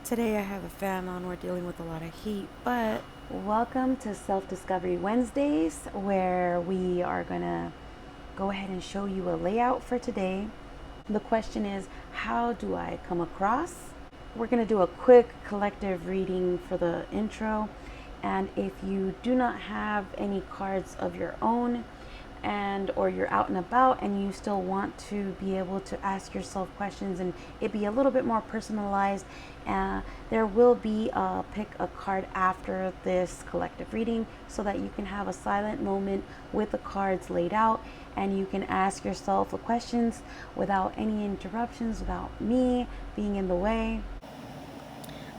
Today I have a fan on, we're dealing with a lot of heat, but welcome to Self-Discovery Wednesdays, where we are gonna go ahead and show you a layout for today. The question is, how do I come across? We're gonna do a quick collective reading for the intro, and if you do not have any cards of your own, or you're out and about and you still want to be able to ask yourself questions and it be a little bit more personalized, there will be a pick a card after this collective reading so that you can have a silent moment with the cards laid out and you can ask yourself the questions without any interruptions, without me being in the way.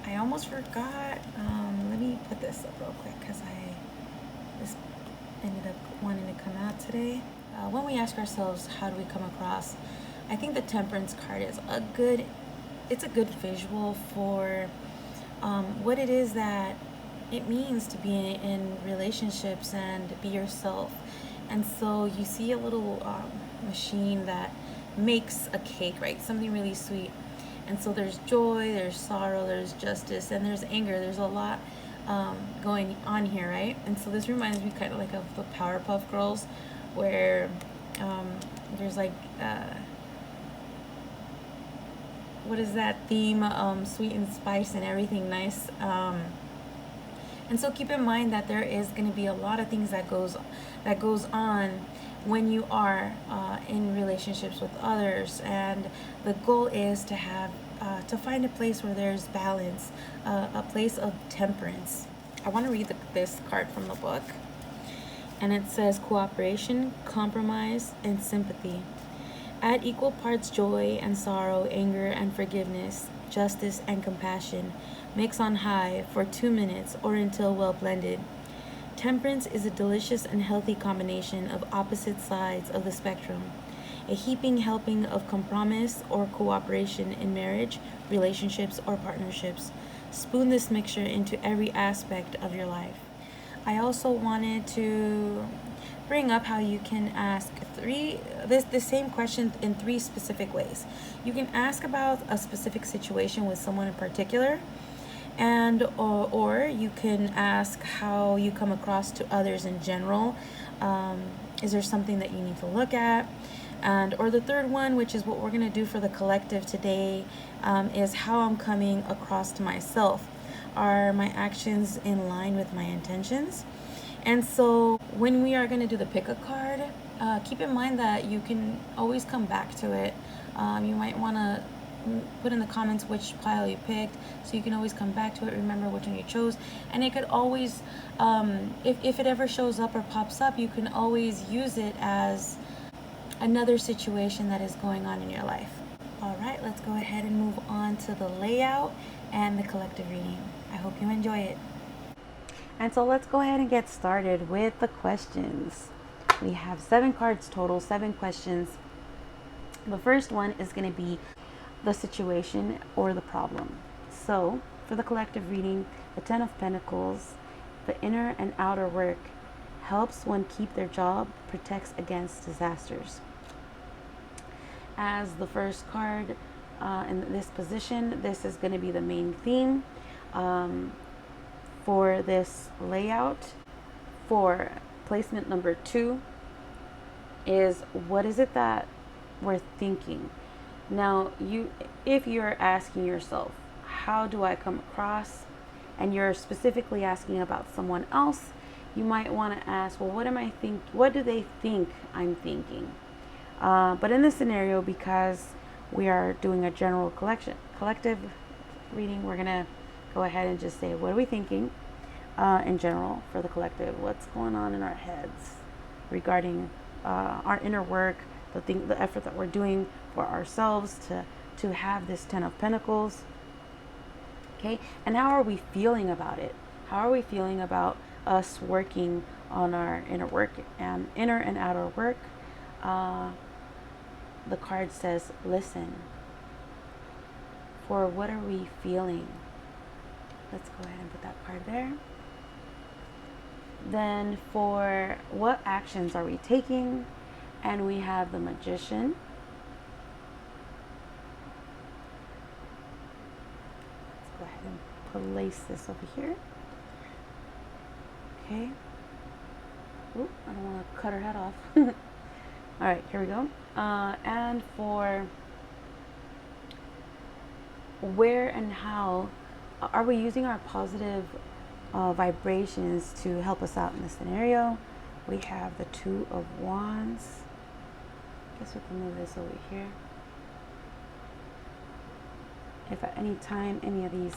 I almost forgot. Let me put this up real quick because this ended up wanting to come out today. When we ask ourselves, how do we come across? I think the temperance card is a good visual for what it is that it means to be in relationships and be yourself. And so you see a little machine that makes a cake, right? Something really sweet. And so there's joy, there's sorrow, there's justice, and there's anger. There's a lot going on here, right? And so this reminds me kind of like of the Powerpuff Girls, where there's like what is that theme? Sweet and spice and everything nice. And so keep in mind that there is going to be a lot of things that goes on when you are in relationships with others, and the goal is to have to find a place where there's balance, a place of temperance. I want to read this card from the book, and it says cooperation, compromise, and sympathy. Add equal parts joy and sorrow, anger and forgiveness, justice and compassion. Mix on high for 2 minutes or until well blended. Temperance is a delicious and healthy combination of opposite sides of the spectrum. A heaping helping of compromise or cooperation in marriage, relationships, or partnerships. Spoon this mixture into every aspect of your life. I also wanted to bring up how you can ask the same question in 3 specific ways. You can ask about a specific situation with someone in particular, and or you can ask how you come across to others in general. Is there something that you need to look at? And or the third one, which is what we're going to do for the collective today, is how I'm coming across to myself. Are my actions in line with my intentions? And so when we are going to do the pick a card, keep in mind that you can always come back to it. You might want to put in the comments which pile you picked, so you can always come back to it, remember which one you chose. And it could always, if it ever shows up or pops up, you can always use it as another situation that is going on in your life. All right, let's go ahead and move on to the layout and the collective reading. I hope you enjoy it. And so let's go ahead and get started with the questions. We have 7 cards total, 7 questions. The first one is going to be the situation or the problem. So for the collective reading, the 10 of Pentacles, the inner and outer work, helps one keep their job, protects against disasters. As the first card in this position, this is going to be the main theme for this layout. For placement number 2 is, what is it that we're thinking? Now, if you're asking yourself, how do I come across, and you're specifically asking about someone else, you might want to ask, well, what do they think I'm thinking? But in this scenario, because we are doing a general collective reading, we're going to go ahead and just say, what are we thinking in general for the collective? What's going on in our heads regarding our inner work, the effort that we're doing for ourselves to have this 10 of Pentacles. Okay, and how are we feeling about it? How are we feeling about us working on our inner work and inner and outer work? The card says, listen. For what are we feeling? Let's go ahead and put that card there. Then for what actions are we taking? And we have the Magician. Go ahead and place this over here. Okay. Oop, I don't want to cut her head off. All right, here we go. And for where and how are we using our positive vibrations to help us out in this scenario? We have the Two of Wands. I guess we can move this over here. If at any time any of these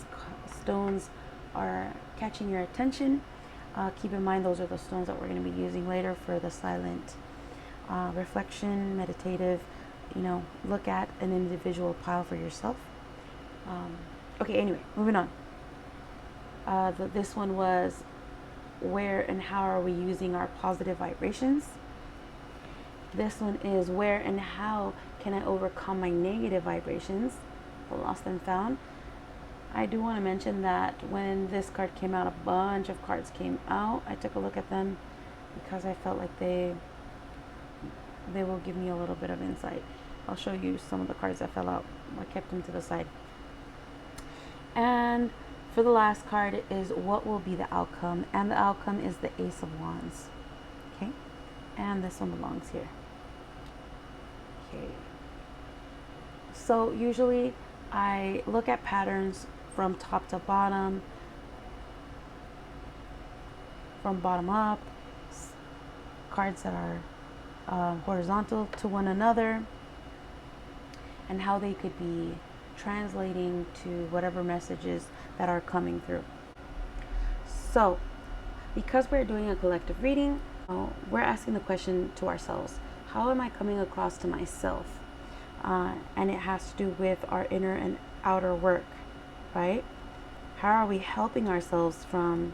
stones are catching your attention, keep in mind those are the stones that we're going to be using later for the silent reflection, meditative, look at an individual pile for yourself. Okay, anyway, moving on. This one was where and how are we using our positive vibrations? This one is where and how can I overcome my negative vibrations? The lost and found. I do want to mention that when this card came out, a bunch of cards came out. I took a look at them because I felt like they will give me a little bit of insight. I'll show you some of the cards that fell out. I kept them to the side. And for the last card is what will be the outcome, and the outcome is the Ace of Wands. Okay, and this one belongs here. Okay, so usually I look at patterns from top to bottom, from bottom up, cards that are horizontal to one another, and how they could be translating to whatever messages that are coming through. So because we're doing a collective reading, we're asking the question to ourselves, how am I coming across to myself? And it has to do with our inner and outer work, right? How are we helping ourselves from,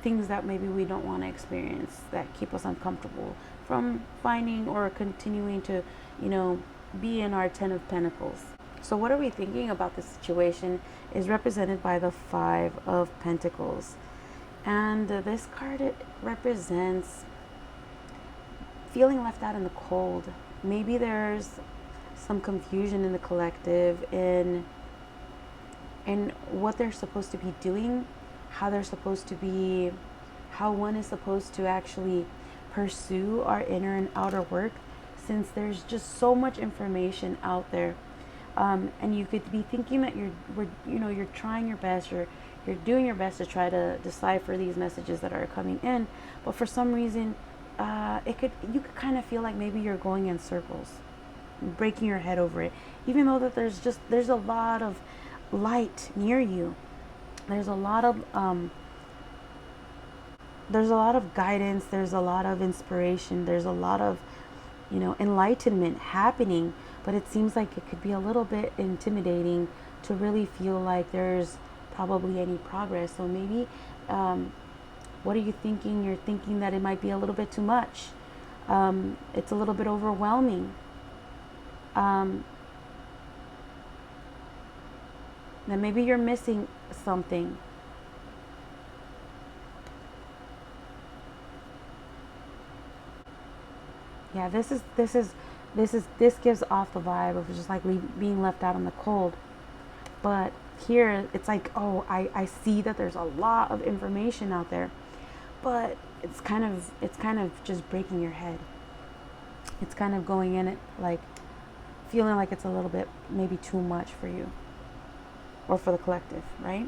things that maybe we don't want to experience, that keep us uncomfortable, from finding or continuing to, be in our Ten of Pentacles. So what are we thinking about this situation is represented by the Five of Pentacles. And this card, it represents feeling left out in the cold. Maybe there's some confusion in the collective in what they're supposed to be doing, how they're supposed to be, how one is supposed to actually pursue our inner and outer work, since there's just so much information out there. And you could be thinking that you're trying your best, you're doing your best to try to decipher these messages that are coming in, but for some reason you could kind of feel like maybe you're going in circles, breaking your head over it, even though that there's a lot of light near you. There's a lot of guidance, there's a lot of inspiration, there's a lot of enlightenment happening, but it seems like it could be a little bit intimidating to really feel like there's probably any progress. So maybe what are you thinking? You're thinking that it might be a little bit too much. It's a little bit overwhelming. Then maybe you're missing something. Yeah, this gives off the vibe of just like being left out in the cold. But here it's like, oh, I see that there's a lot of information out there, but it's kind of just breaking your head. It's kind of going in it like feeling like it's a little bit maybe too much for you or for the collective, right?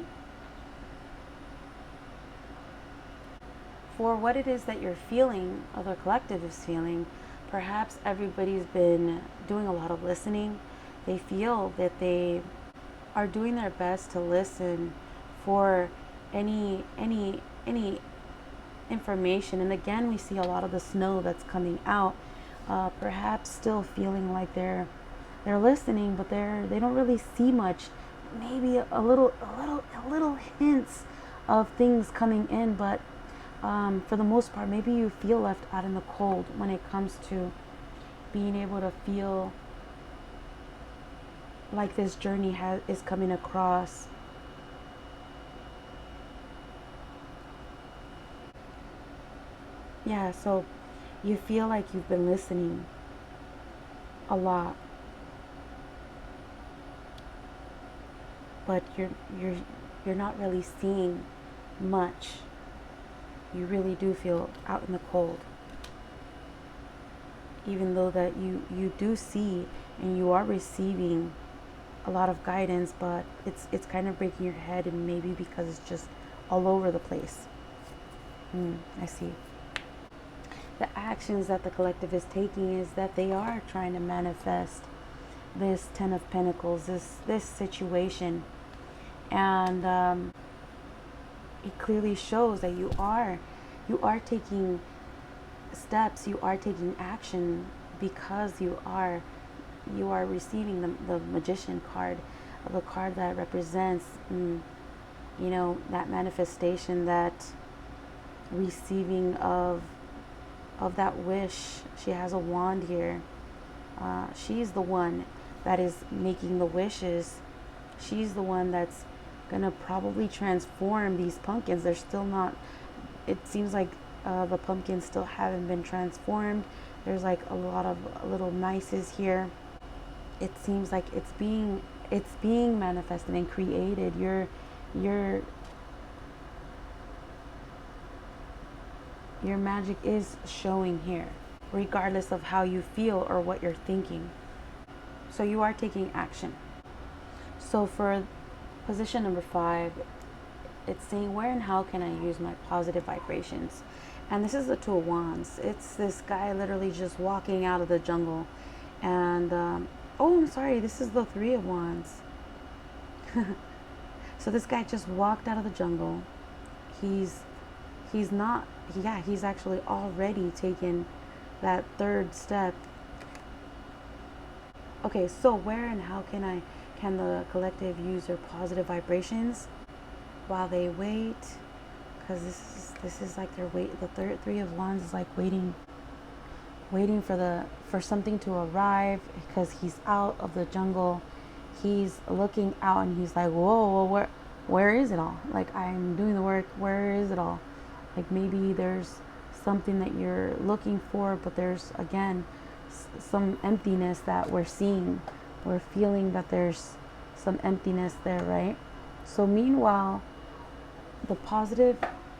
For what it is that you're feeling, or the collective is feeling, perhaps everybody's been doing a lot of listening. They feel that they are doing their best to listen for any information. And again, we see a lot of the snow that's coming out. Perhaps still feeling like they're listening, but they don't really see much. Maybe a little hints of things coming in, but for the most part, maybe you feel left out in the cold when it comes to being able to feel like this journey is coming across. Yeah, so you feel like you've been listening a lot. but you're not really seeing much. You really do feel out in the cold, even though that you do see and you are receiving a lot of guidance, but it's kind of breaking your head, and maybe because it's just all over the place. I see. The actions that the collective is taking is that they are trying to manifest this Ten of Pentacles, this situation, and it clearly shows that you are taking steps, you are taking action, because you are receiving the Magician card, the card that represents that manifestation, that receiving of that wish. She has a wand here. She's the one that is making the wishes. She's the one that's gonna probably transform these pumpkins. They're still not, it seems like the pumpkins still haven't been transformed. There's like a lot of little mices here. It seems like it's being manifested and created. Your magic is showing here, regardless of how you feel or what you're thinking. So you are taking action. So for position number 5, it's saying, where and how can I use my positive vibrations? And this is the Two of Wands. It's this guy literally just walking out of the jungle. And, oh, I'm sorry, this is the Three of Wands. So this guy just walked out of the jungle. He's actually already taken that third step. Okay, so where and how can the collective use their positive vibrations while they wait? Because this is like their wait. The Three of Wands is like waiting for something to arrive, because he's out of the jungle. He's looking out and he's like, whoa, where is it all? Like, I'm doing the work. Where is it all? Like, maybe there's something that you're looking for, but there's, again, some emptiness that we're seeing. We're feeling that there's some emptiness there, right? So meanwhile, the positive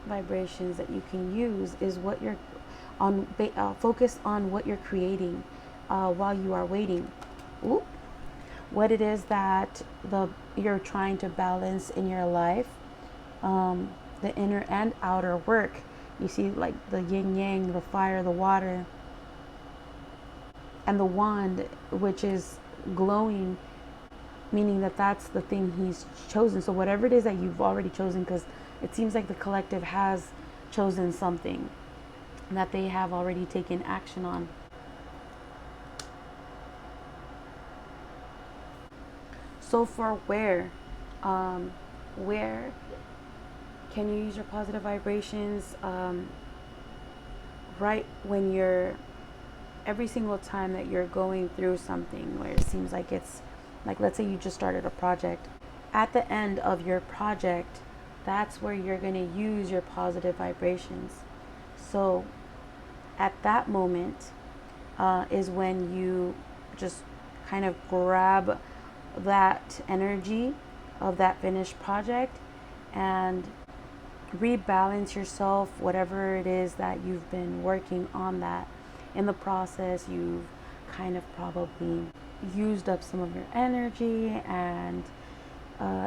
vibrations that you can use is what you're on. Focus on what you're creating while you are waiting. Ooh. What it is that you're trying to balance in your life, the inner and outer work. You see, like the yin yang, the fire, the water, and the wand, which is glowing, meaning that that's the thing he's chosen. So whatever it is that you've already chosen, because it seems like the collective has chosen something that they have already taken action on. So for where can you use your positive vibrations? Right when you're, every single time that you're going through something where it seems like it's, like, let's say you just started a project. At the end of your project, that's where you're going to use your positive vibrations. So at that moment is when you just kind of grab that energy of that finished project and rebalance yourself, whatever it is that you've been working on. That in the process you've kind of probably used up some of your energy, and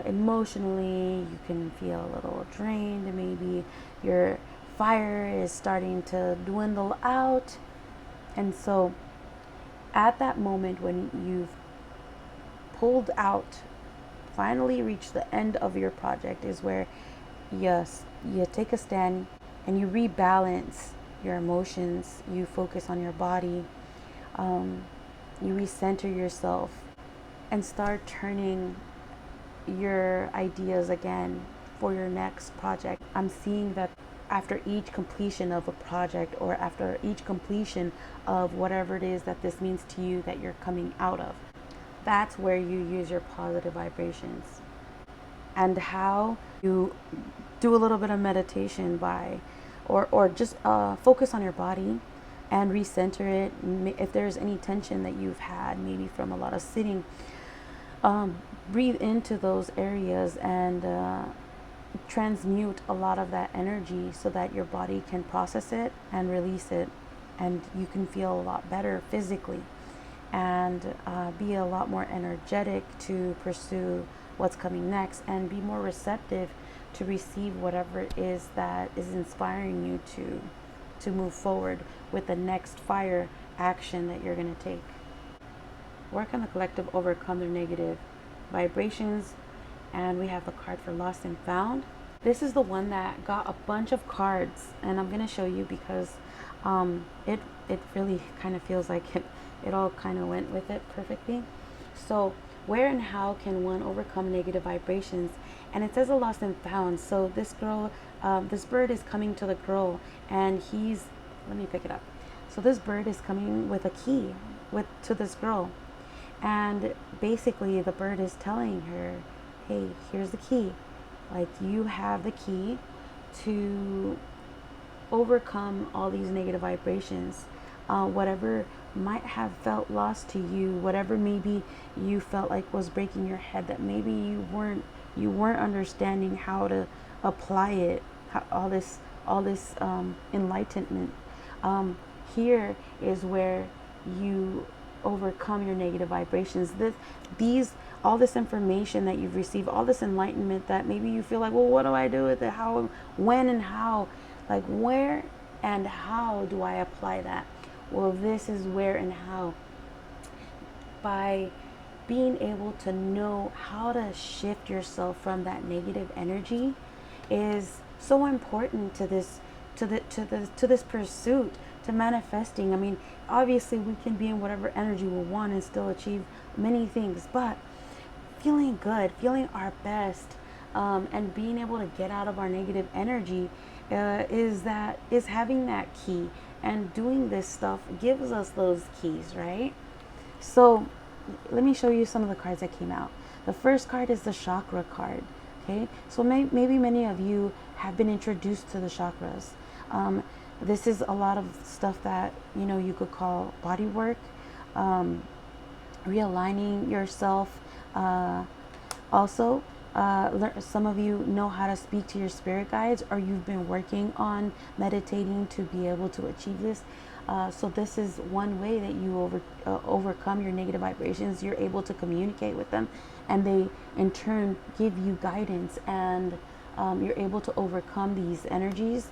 emotionally you can feel a little drained. Maybe your fire is starting to dwindle out. And so at that moment when you've pulled out, finally reached the end of your project, is where you take a stand and you rebalance your emotions. You focus on your body. You recenter yourself and start turning your ideas again for your next project. I'm seeing that after each completion of a project, or after each completion of whatever it is that this means to you that you're coming out of, that's where you use your positive vibrations. And how you do a little bit of meditation by, or just focus on your body and recenter it. If there's any tension that you've had, maybe from a lot of sitting, breathe into those areas and transmute a lot of that energy so that your body can process it and release it, and you can feel a lot better physically, and be a lot more energetic to pursue what's coming next, and be more receptive to receive whatever it is that is inspiring you to move forward with the next fire action that you're going to take. Where can the collective overcome their negative vibrations? And we have the card for lost and found. This is the one that got a bunch of cards, and I'm going to show you because it really kind of feels like it all kind of went with it perfectly. So where and how can one overcome negative vibrations? And it says a lost and found. So this girl, this bird is coming to the girl, and let me pick it up. So this bird is coming with a key to this girl, and basically the bird is telling her, hey, here's the key. Like, you have the key to overcome all these negative vibrations. Whatever might have felt lost to you, whatever maybe you felt like was breaking your head, that maybe you weren't understanding how to apply it, all this enlightenment. Here is where you overcome your negative vibrations. All this information that you've received, all this enlightenment that maybe you feel like, well, what do I do with it? How, when, and how? Like, where and how do I apply that? Well, this is where and how. By being able to know how to shift yourself from that negative energy is so important to this pursuit, to manifesting. I mean, obviously we can be in whatever energy we want and still achieve many things, but feeling good, feeling our best, and being able to get out of our negative energy is having that key, and doing this stuff gives us those keys, right? So let me show you some of the cards that came out. The first card is the chakra card. Okay, so maybe many of you have been introduced to the chakras. This is a lot of stuff that you could call body work, realigning yourself. Also, some of you know how to speak to your spirit guides, or you've been working on meditating to be able to achieve this. So this is one way that you overcome your negative vibrations. You're able to communicate with them, and they in turn give you guidance, and you're able to overcome these energies.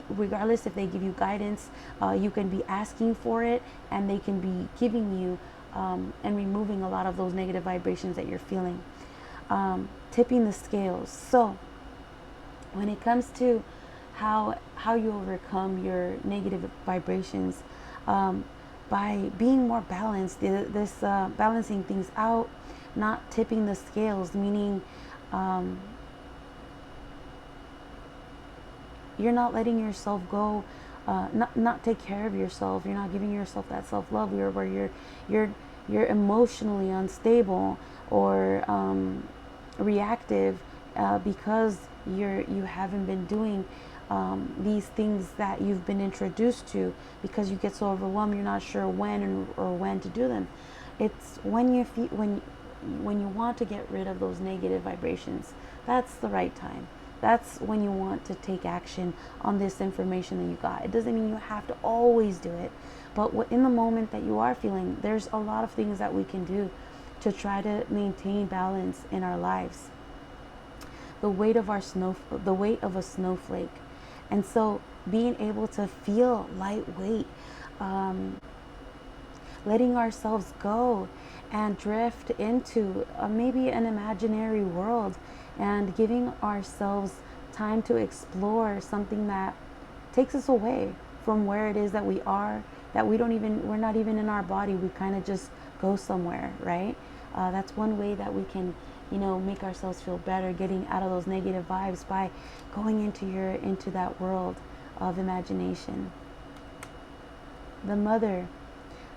Regardless if they give you guidance, you can be asking for it, and they can be giving you and removing a lot of those negative vibrations that you're feeling. Tipping the scales. So when it comes to how you overcome your negative vibrations, by being more balanced, balancing things out, not tipping the scales, meaning you're not letting yourself go, not take care of yourself. You're not giving yourself that self-love, where you're emotionally unstable or reactive, because you haven't been doing these things that you've been introduced to, because you get so overwhelmed you're not sure when to do them. It's when you want to get rid of those negative vibrations, that's the right time. That's when you want to take action on this information that you got. It doesn't mean you have to always do it, but in the moment that you are feeling, there's a lot of things that we can do to try to maintain balance in our lives. The weight of a snowflake. And so being able to feel lightweight, letting ourselves go and drift into maybe an imaginary world, and giving ourselves time to explore something that takes us away from where it is that we are, that we're not even in our body. We kind of just go somewhere, right? That's one way that we can make ourselves feel better, getting out of those negative vibes, by going into that world of imagination. The mother,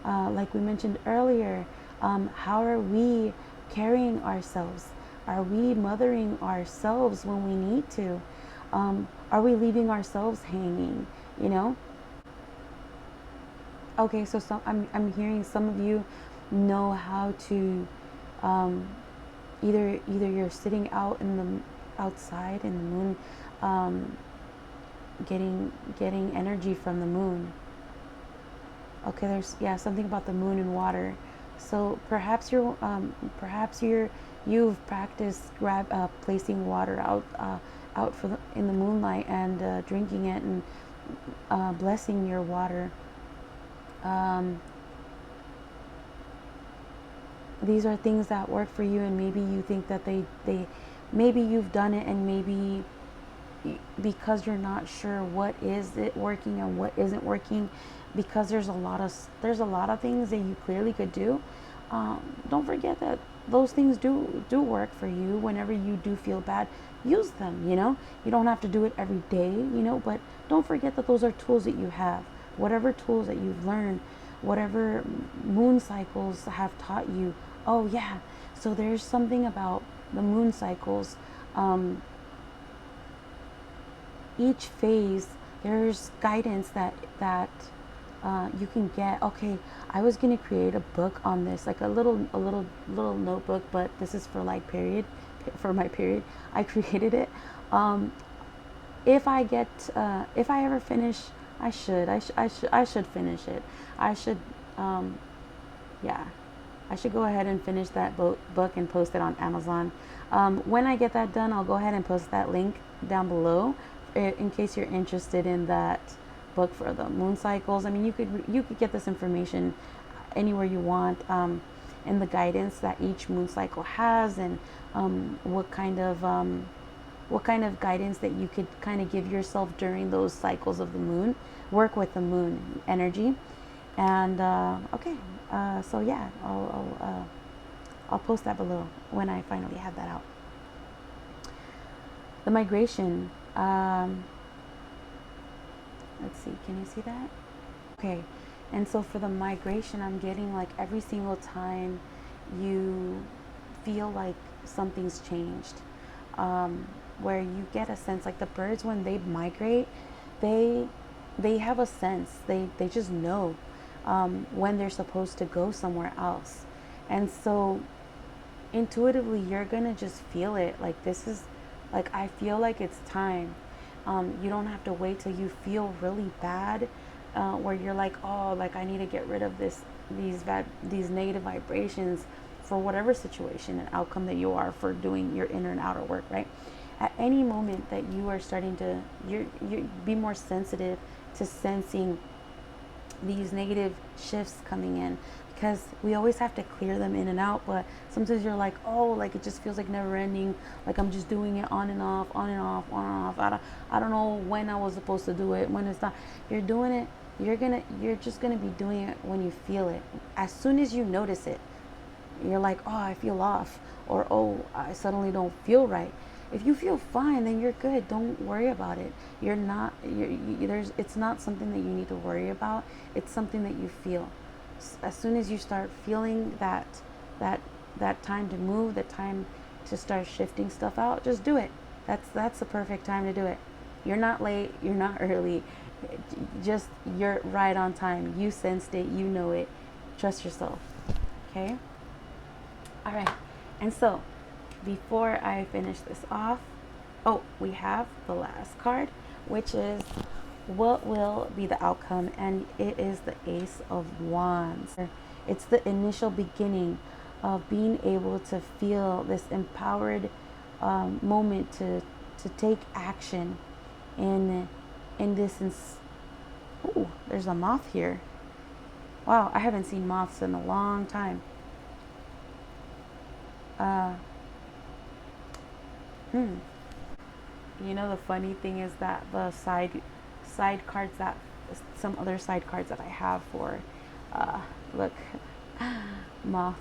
like we mentioned earlier, how are we carrying ourselves? Are we mothering ourselves when we need to? Are we leaving ourselves hanging? Okay, so I'm hearing some of you know how to either you're sitting out in the outside in the moon, getting energy from the moon. Okay, there's, yeah, something about the moon and water. So you've practiced placing water out in the moonlight and drinking it and blessing your water. These are things that work for you, and maybe you think that they maybe you've done it, and maybe because you're not sure what is it working and what isn't working, because there's a lot of things that you clearly could do. Don't forget that those things do work for you. Whenever you do feel bad, use them. You don't have to do it every day, but don't forget that those are tools that you have. Whatever tools that you've learned, whatever moon cycles have taught you. Oh yeah, so there's something about the moon cycles. Each phase, there's guidance that you can get. Okay, I was gonna create a book on this, like a little notebook, but this is for like for my period. I created it. If I ever finish, I should finish it. I should, yeah, I should go ahead and finish that book and post it on Amazon. When I get that done, I'll go ahead and post that link down below in case you're interested in that book for the moon cycles. I mean, you could get this information anywhere you want, and the guidance that each moon cycle has, and what kind of guidance that you could kind of give yourself during those cycles of the moon. Work with the moon energy, and okay. So yeah, I'll post that below when I finally have that out. The migration. Let's see, can you see that? Okay, and so for the migration, I'm getting like every single time you feel like something's changed, where you get a sense, like the birds when they migrate, they have a sense, they just know when they're supposed to go somewhere else. And so intuitively you're gonna just feel it, like this is, like I feel like it's time. You don't have to wait till you feel really bad, where you're like, oh, like I need to get rid of these negative vibrations for whatever situation and outcome that you are for doing your inner and outer work, right? At any moment that you are starting to you be more sensitive to sensing these negative shifts coming in, because we always have to clear them in and out, but sometimes you're like, oh, like it just feels like never ending, like I'm just doing it on and off, on and off, on and off. I don't know when I was supposed to do it, when it's not. You're doing it, you're just gonna be doing it when you feel it. As soon as you notice it, you're like, oh, I feel off, or oh, I suddenly don't feel right. If you feel fine, then you're good. Don't worry about it. It's not something that you need to worry about. It's something that you feel. As soon as you start feeling that time to move, that time to start shifting stuff out, just do it. That's the perfect time to do it. You're not late. You're not early. Just, you're right on time. You sensed it. You know it. Trust yourself. Okay. All right. And so, before I finish this off, we have the last card, which is what will be the outcome, and it is the Ace of Wands. It's the initial beginning of being able to feel this empowered moment to take action in this. Oh, there's a moth here. Wow, I haven't seen moths in a long time. You know, the funny thing is that the side cards, that some other side cards that I have for look, moth.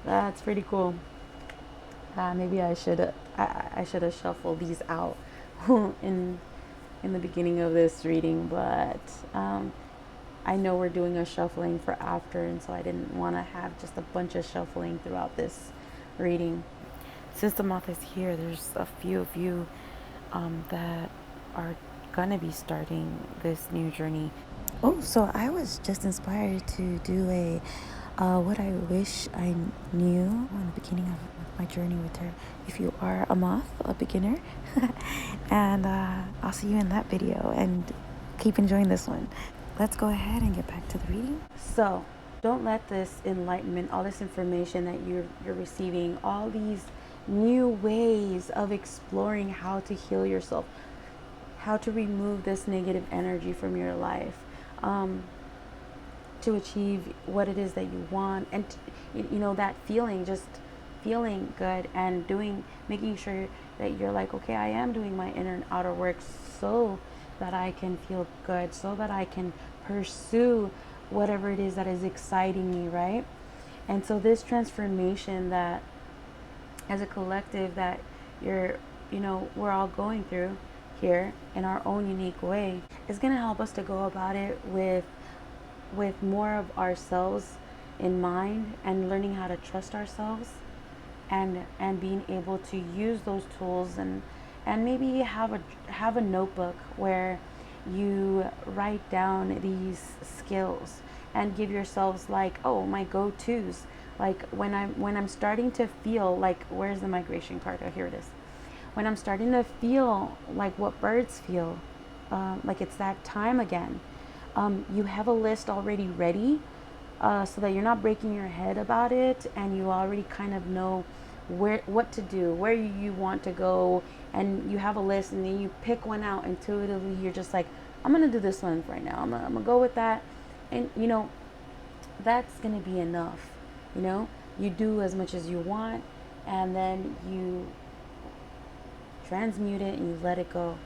That's pretty cool. Maybe I should have shuffled these out in the beginning of this reading, but I know we're doing a shuffling for after, and so I didn't want to have just a bunch of shuffling throughout this reading. Since the moth is here, there's a few of you that are gonna be starting this new journey. Oh, so I was just inspired to do What I wish I knew in the beginning of my journey with her, if you are a moth, a beginner. And I'll see you in that video, and keep enjoying this one. Let's go ahead and get back to the reading. So don't let this enlightenment, all this information that you're receiving, all these new ways of exploring how to heal yourself, how to remove this negative energy from your life, to achieve what it is that you want, and that feeling, just feeling good, and making sure that you're like, okay, I am doing my inner and outer work so that I can feel good, so that I can pursue whatever it is that is exciting me, right? And so this transformation that as a collective that we're all going through here in our own unique way is going to help us to go about it with more of ourselves in mind, and learning how to trust ourselves, and being able to use those tools, and maybe have a notebook where you write down these skills and give yourselves like, oh, my go-tos, like when I'm starting to feel like, where's the migration card? Oh, here it is. When I'm starting to feel like what birds feel, like it's that time again, you have a list already ready, so that you're not breaking your head about it, and you already kind of know what to do, where you want to go, and you have a list, and then you pick one out intuitively. You're just like, I'm gonna do this one right now. I'm gonna go with that, and that's gonna be enough. You do as much as you want, and then you transmute it and you let it go.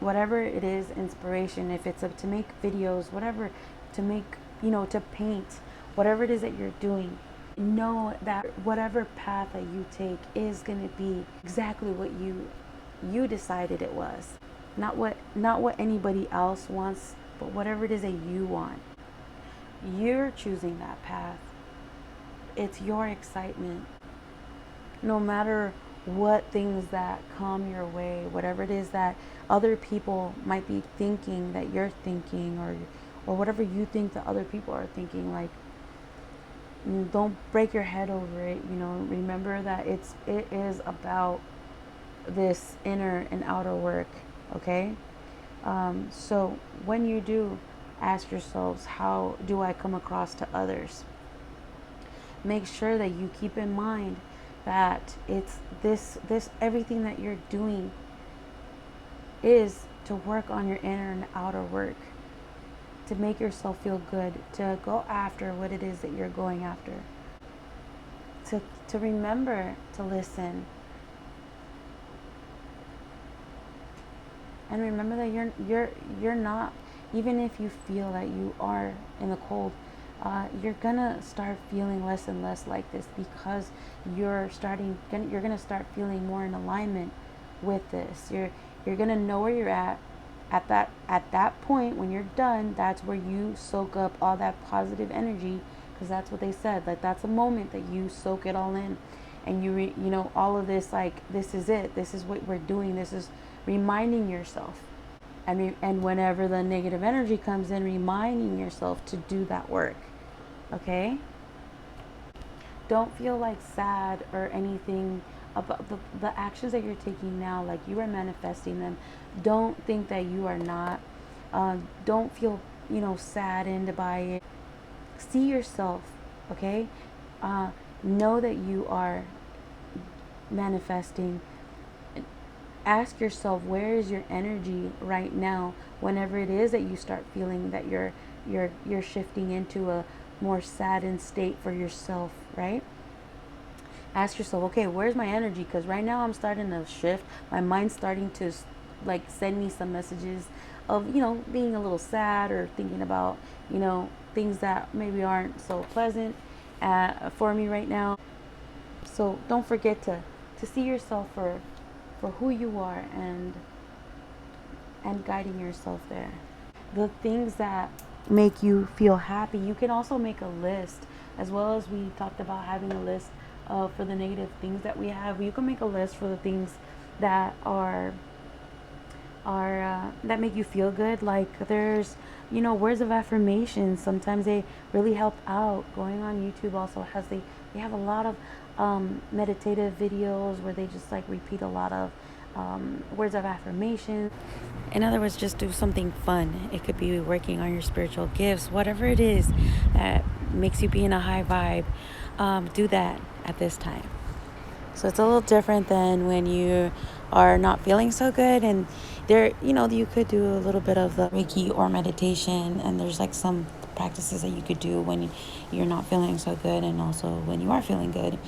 Whatever it is, inspiration, if it's to make videos, whatever, to make, to paint, whatever it is that you're doing, know that whatever path that you take is going to be exactly what you decided it was. Not what anybody else wants, but whatever it is that you want. You're choosing that path. It's your excitement. No matter what things that come your way, whatever it is that other people might be thinking that you're thinking, or whatever you think that other people are thinking, like, don't break your head over it. Remember that it is about this inner and outer work. Okay. So when you do, ask yourselves, how do I come across to others? Make sure that you keep in mind that it's this everything that you're doing is to work on your inner and outer work, to make yourself feel good, to go after what it is that you're going after, to remember to listen, and remember that you're not, even if you feel that you are in the cold, you're gonna start feeling less and less like this, because you're gonna start feeling more in alignment with this. You're gonna know where you're at that point. When you're done, that's where you soak up all that positive energy, because that's what they said, like that's a moment that you soak it all in, and you all of this, like, this is it, this is what we're doing, this is reminding yourself. And whenever the negative energy comes in, reminding yourself to do that work. Okay? Don't feel like sad or anything about the actions that you're taking now, like you are manifesting them. Don't think that you are not. Don't feel, saddened by it. See yourself, okay? Know that you are manifesting. Ask yourself, where is your energy right now, whenever it is that you start feeling that you're shifting into a more saddened state for yourself, right? Ask yourself, okay, where's my energy? Because right now I'm starting to shift. My mind's starting to like send me some messages of, being a little sad, or thinking about, things that maybe aren't so pleasant for me right now. So don't forget to see yourself for who you are, and guiding yourself there. The things that make you feel happy, you can also make a list, as well as we talked about having a list for the negative things that we have. You can make a list for the things that are are that make you feel good. Like there's, words of affirmation. Sometimes they really help out. Going on YouTube also has they have a lot of meditative videos where they just like repeat a lot of words of affirmation. In other words, just do something fun. It could be working on your spiritual gifts, whatever it is that makes you be in a high vibe. Do that at this time. So it's a little different than when you are not feeling so good. And there, you could do a little bit of the Reiki or meditation. And there's like some practices that you could do when you're not feeling so good and also when you are feeling good.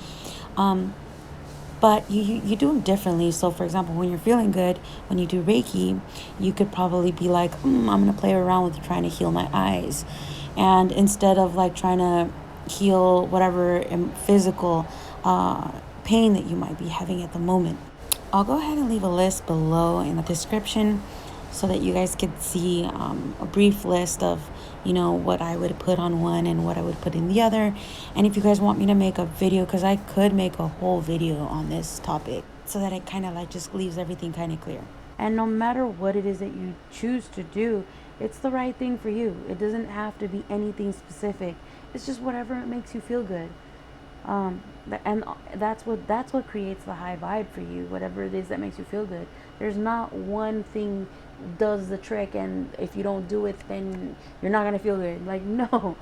But you do them differently. So, for example, when you're feeling good, when you do Reiki, you could probably be like, I'm going to play around with trying to heal my eyes. And instead of like trying to heal whatever physical pain that you might be having at the moment, I'll go ahead and leave a list below in the description so that you guys could see a brief list of, what I would put on one and what I would put in the other. And if you guys want me to make a video, because I could make a whole video on this topic so that it kind of like just leaves everything kind of clear. And no matter what it is that you choose to do, it's the right thing for you. It doesn't have to be anything specific. It's just whatever makes you feel good. And that's what creates the high vibe for you, whatever it is that makes you feel good. There's not one thing does the trick, and if you don't do it, then you're not gonna feel good. Like, no.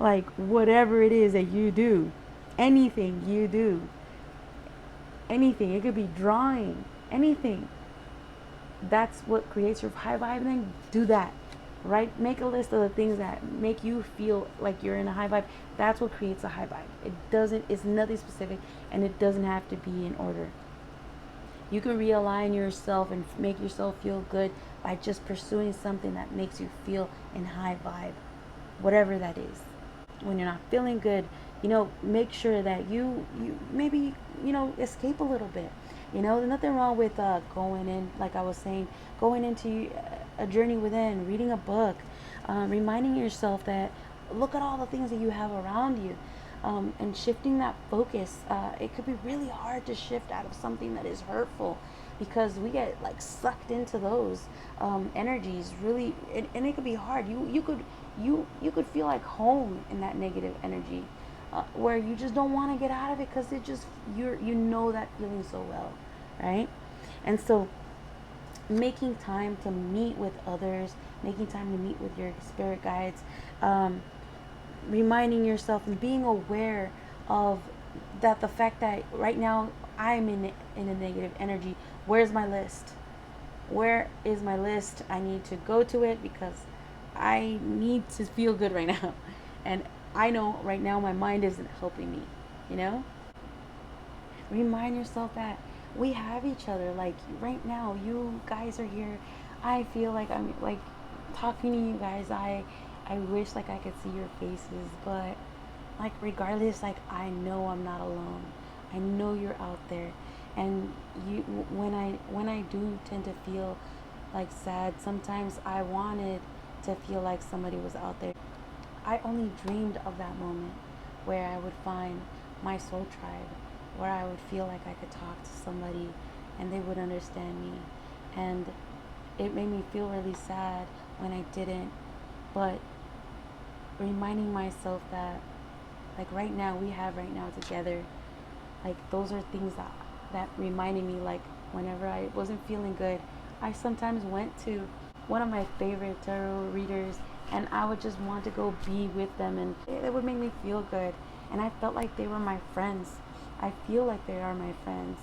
Like, whatever it is that you do, anything you do, anything, it could be drawing, anything, that's what creates your high vibe. And then do that. Right? Make a list of the things that make you feel like you're in a high vibe. That's what creates a high vibe. It's nothing specific, and it doesn't have to be in order. You can realign yourself and make yourself feel good by just pursuing something that makes you feel in high vibe, whatever that is. When you're not feeling good, make sure that you maybe, escape a little bit. There's nothing wrong with going in, like I was saying, going into a journey within, reading a book, reminding yourself that look at all the things that you have around you, and shifting that focus. It could be really hard to shift out of something that is hurtful because we get like sucked into those energies really, and it could be hard. You could feel like home in that negative energy. Where you just don't want to get out of it because it just you know that feeling so well, right? And so making time to meet with others, making time to meet with your spirit guides, reminding yourself and being aware of that, the fact that right now I'm in a negative energy. Where's my list? Where is my list? I need to go to it because I need to feel good right now. And I know right now my mind isn't helping me, Remind yourself that we have each other. Like right now, you guys are here. I feel like I'm like talking to you guys. I wish like I could see your faces, but like regardless, like I know I'm not alone. I know you're out there. And you when I do tend to feel like sad, sometimes I wanted to feel like somebody was out there. I only dreamed of that moment where I would find my soul tribe, where I would feel like I could talk to somebody and they would understand me. And it made me feel really sad when I didn't, but reminding myself that like right now we have right now together, like those are things that reminded me, like whenever I wasn't feeling good, I sometimes went to one of my favorite tarot readers, and I would just want to go be with them, and it would make me feel good. And I felt like they were my friends. I feel like they are my friends.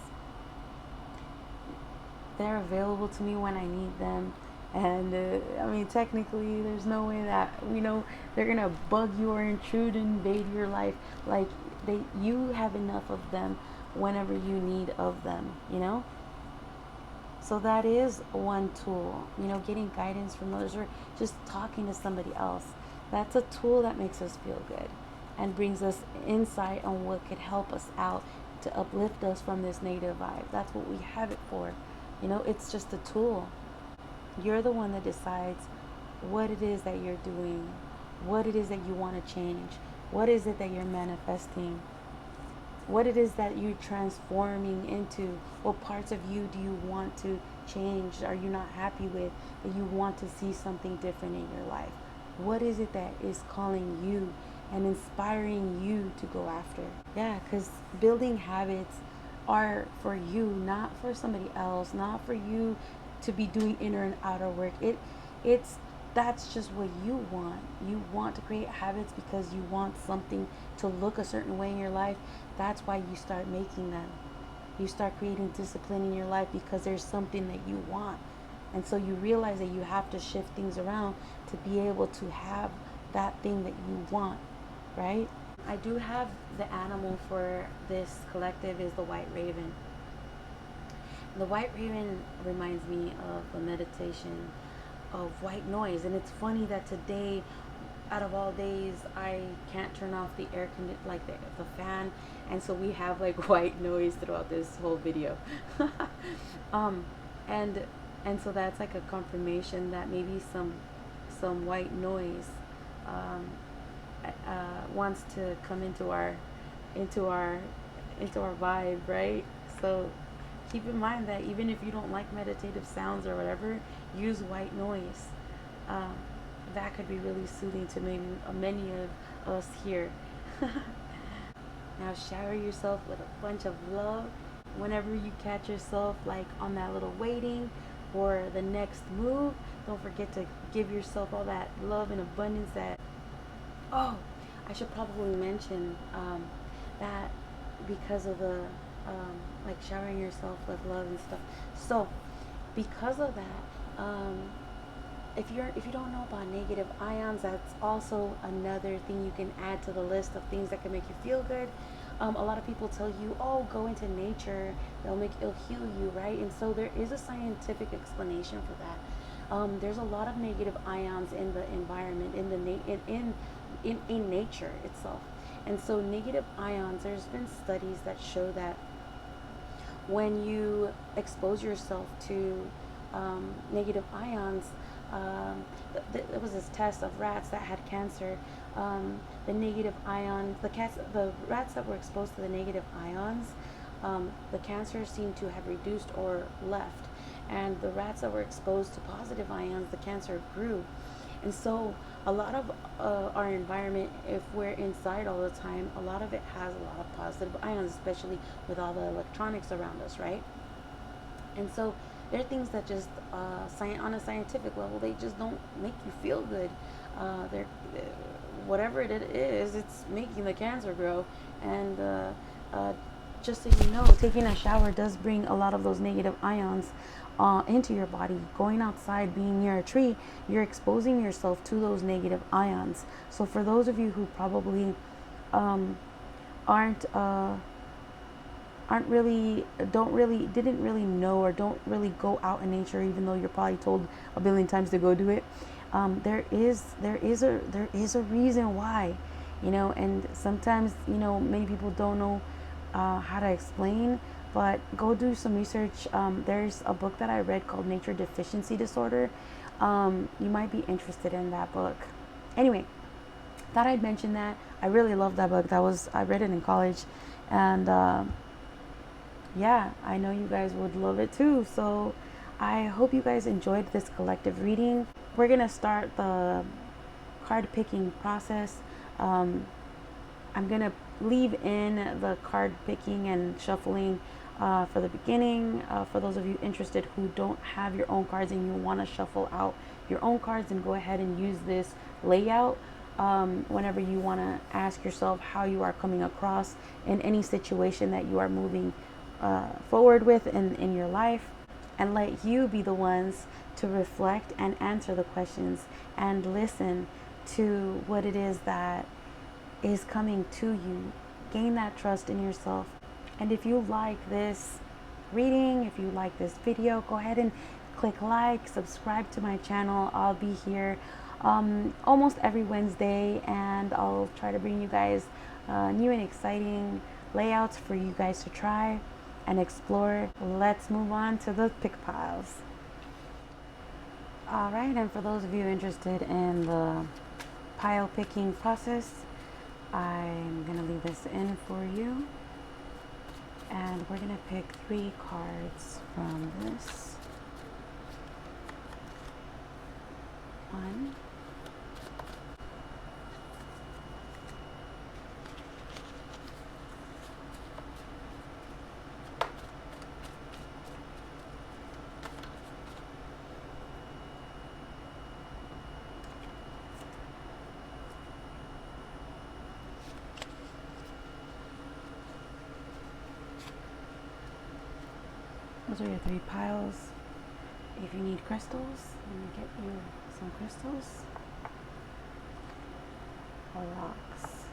They're available to me when I need them. And I mean, technically, there's no way that they're gonna bug you or intrude and invade your life. Like you have enough of them whenever you need of them. So that is one tool, getting guidance from others or just talking to somebody else. That's a tool that makes us feel good and brings us insight on what could help us out to uplift us from this negative vibe. That's what we have it for. It's just a tool. You're the one that decides what it is that you're doing, what it is that you want to change, what is it that you're manifesting. what it is that you're transforming into. What parts of you do you want to change? Are you not happy with that you want to see something different in your life? What is it that is calling you and inspiring you to go after? Yeah, because building habits are for you, not for somebody else, not for you to be doing inner and outer work. It's that's just what you want. You want to create habits because you want something to look a certain way in your life. That's why you start making them. You start creating discipline in your life because there's something that you want. And so you realize that you have to shift things around to be able to have that thing that you want, right? I do have the animal for this collective is the white raven. The white raven reminds me of the meditation of white noise. And it's funny that today, out of all days, I can't turn off the like the fan, and so we have like white noise throughout this whole video. um and so that's like a confirmation that maybe some white noise wants to come into our vibe, right? So keep in mind that even if you don't like meditative sounds or whatever, use white noise. That could be really soothing to maybe many of us here. Now shower yourself with a bunch of love. Whenever you catch yourself like on that little waiting for the next move, don't forget to give yourself all that love and abundance that, oh, I should probably mention that because of the like showering yourself with love and stuff. So because of that, if you don't know about negative ions, that's also another thing you can add to the list of things that can make you feel good. A lot of people tell you, oh, go into nature, it'll heal you, right? And so there is a scientific explanation for that. There's a lot of negative ions in the environment, in nature itself. And so negative ions, there's been studies that show that when you expose yourself to negative ions, there was this test of rats that had cancer. The negative ions, the rats that were exposed to the negative ions, the cancer seemed to have reduced or left. And the rats that were exposed to positive ions, the cancer grew. And so a lot of our environment, if we're inside all the time, a lot of it has a lot of positive ions, especially with all the electronics around us, right? And so there are things that just on a scientific level, they just don't make you feel good. They're whatever it is, it's making the cancer grow. And just so you know, taking a shower does bring a lot of those negative ions into your body. Going outside, being near a tree, you're exposing yourself to those negative ions. So for those of you who probably didn't really know or don't really go out in nature, even though you're probably told a billion times to go do it, there is a reason why, and sometimes many people don't know how to explain, but go do some research. There's a book that I read called Nature Deficiency Disorder. You might be interested in that book. Anyway, thought I'd mention that. I really love that book. I read it in college, and yeah, I know you guys would love it too. So I hope you guys enjoyed this collective reading. We're gonna start the card picking process. I'm gonna leave in the card picking and shuffling for the beginning. For those of you interested who don't have your own cards and you want to shuffle out your own cards, and go ahead and use this layout whenever you want to ask yourself how you are coming across in any situation that you are moving forward with in your life, and let you be the ones to reflect and answer the questions and listen to what it is that is coming to you. Gain that trust in yourself. And if you like this reading, if you like this video, go ahead and click like, subscribe to my channel. I'll be here almost every Wednesday, and I'll try to bring you guys new and exciting layouts for you guys to try and explore. Let's move on to the pick piles. All right, and for those of you interested in the pile picking process, I'm gonna leave this in for you. And we're going to pick 3 cards from this. 1, those are your 3 piles. If you need crystals, let me get you some crystals or rocks.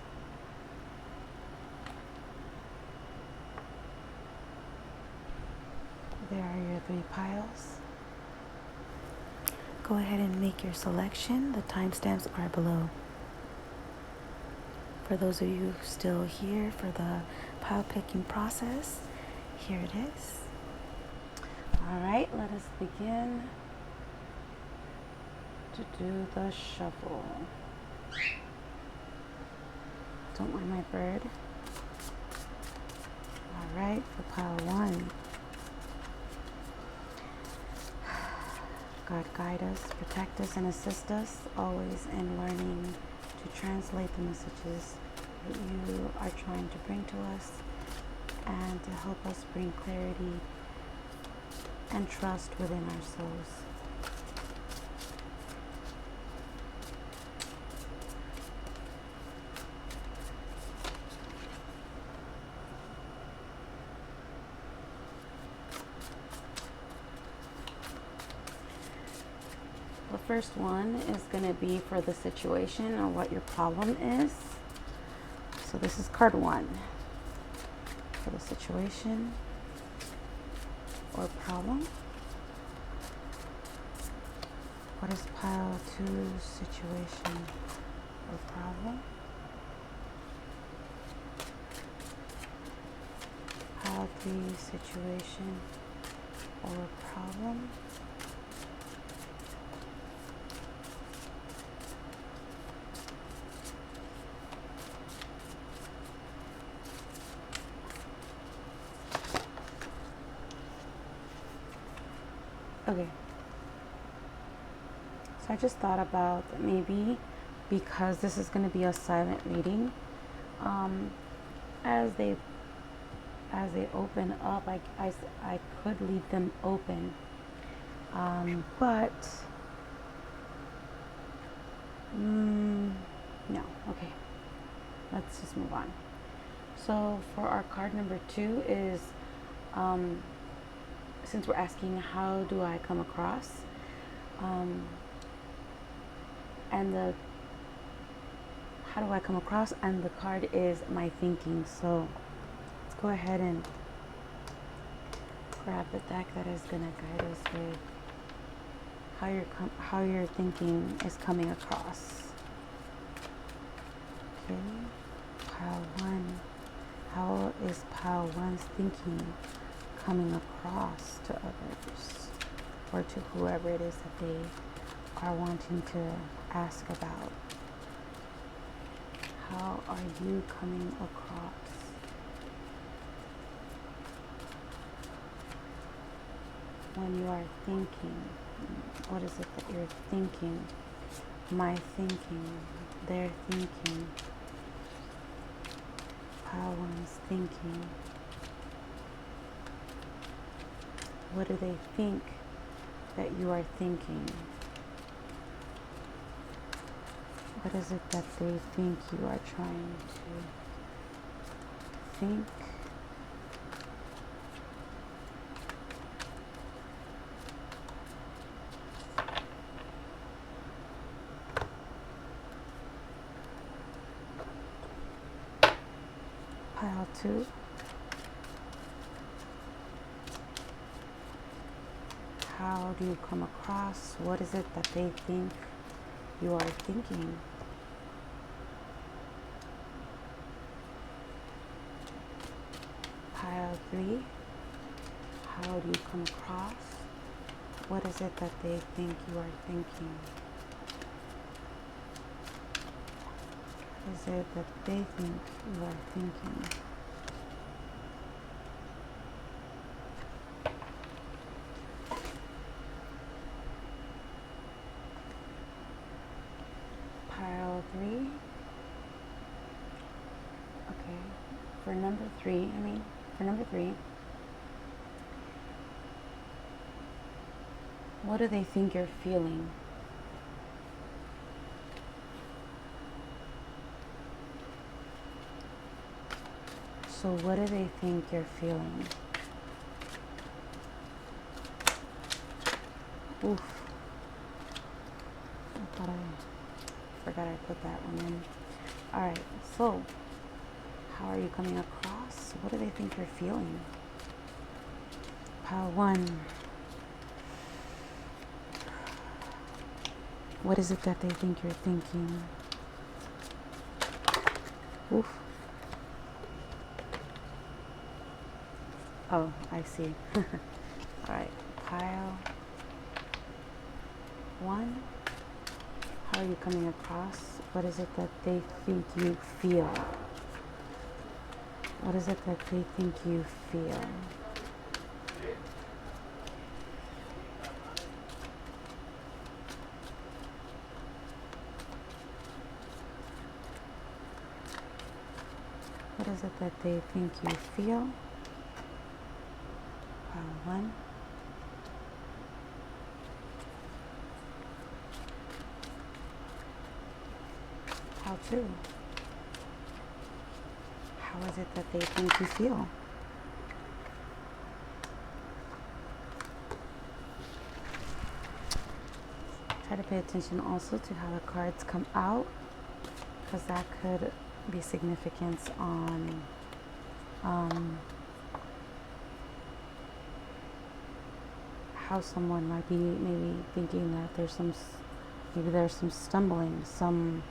There are your 3 piles. Go ahead and make your selection. The timestamps are below. For those of you still here for the pile picking process, here it is. All right, let us begin to do the shuffle. Don't mind my bird. All right, for pile 1. God guide us, protect us, and assist us always in learning to translate the messages that you are trying to bring to us, and to help us bring clarity and trust within our souls. The first one is going to be for the situation or what your problem is. So this is card 1 for the situation or problem. What is pile 2's situation or problem? Pile 3's situation or problem. Okay, so I just thought about maybe, because this is going to be a silent reading, as they open up, I could leave them open, but no. Okay, let's just move on. So for our card number 2 is, since we're asking how do I come across, and the how do I come across, and the card is my thinking. So let's go ahead and grab the deck that is going to guide us with how your thinking is coming across. Okay, pile 1. How is pile 1's thinking coming across to others, or to whoever it is that they are wanting to ask about? How are you coming across? When you are thinking, what is it that you're thinking? My thinking, their thinking, pile 1's thinking. What do they think that you are thinking? What is it that they think you are trying to think? Pile 2. How do you come across? What is it that they think you are thinking? Pile 3. How do you come across? What is it that they think you are thinking? What is it that they think you are thinking? 3, for number 3, what do they think you're feeling? So what do they think you're feeling? Oof. I thought I forgot I put that one in. Alright, so how are you coming across? What do they think you're feeling? Pile 1. What is it that they think you're thinking? Oof. Oh, I see. Alright, pile 1. How are you coming across? What is it that they think you feel? What is it that they think you feel? What is it that they think you feel? Pile 1. Pile 2. How is it that they think you feel? Try to pay attention also to how the cards come out, because that could be significance on how someone might be maybe thinking that there's some stumbling, some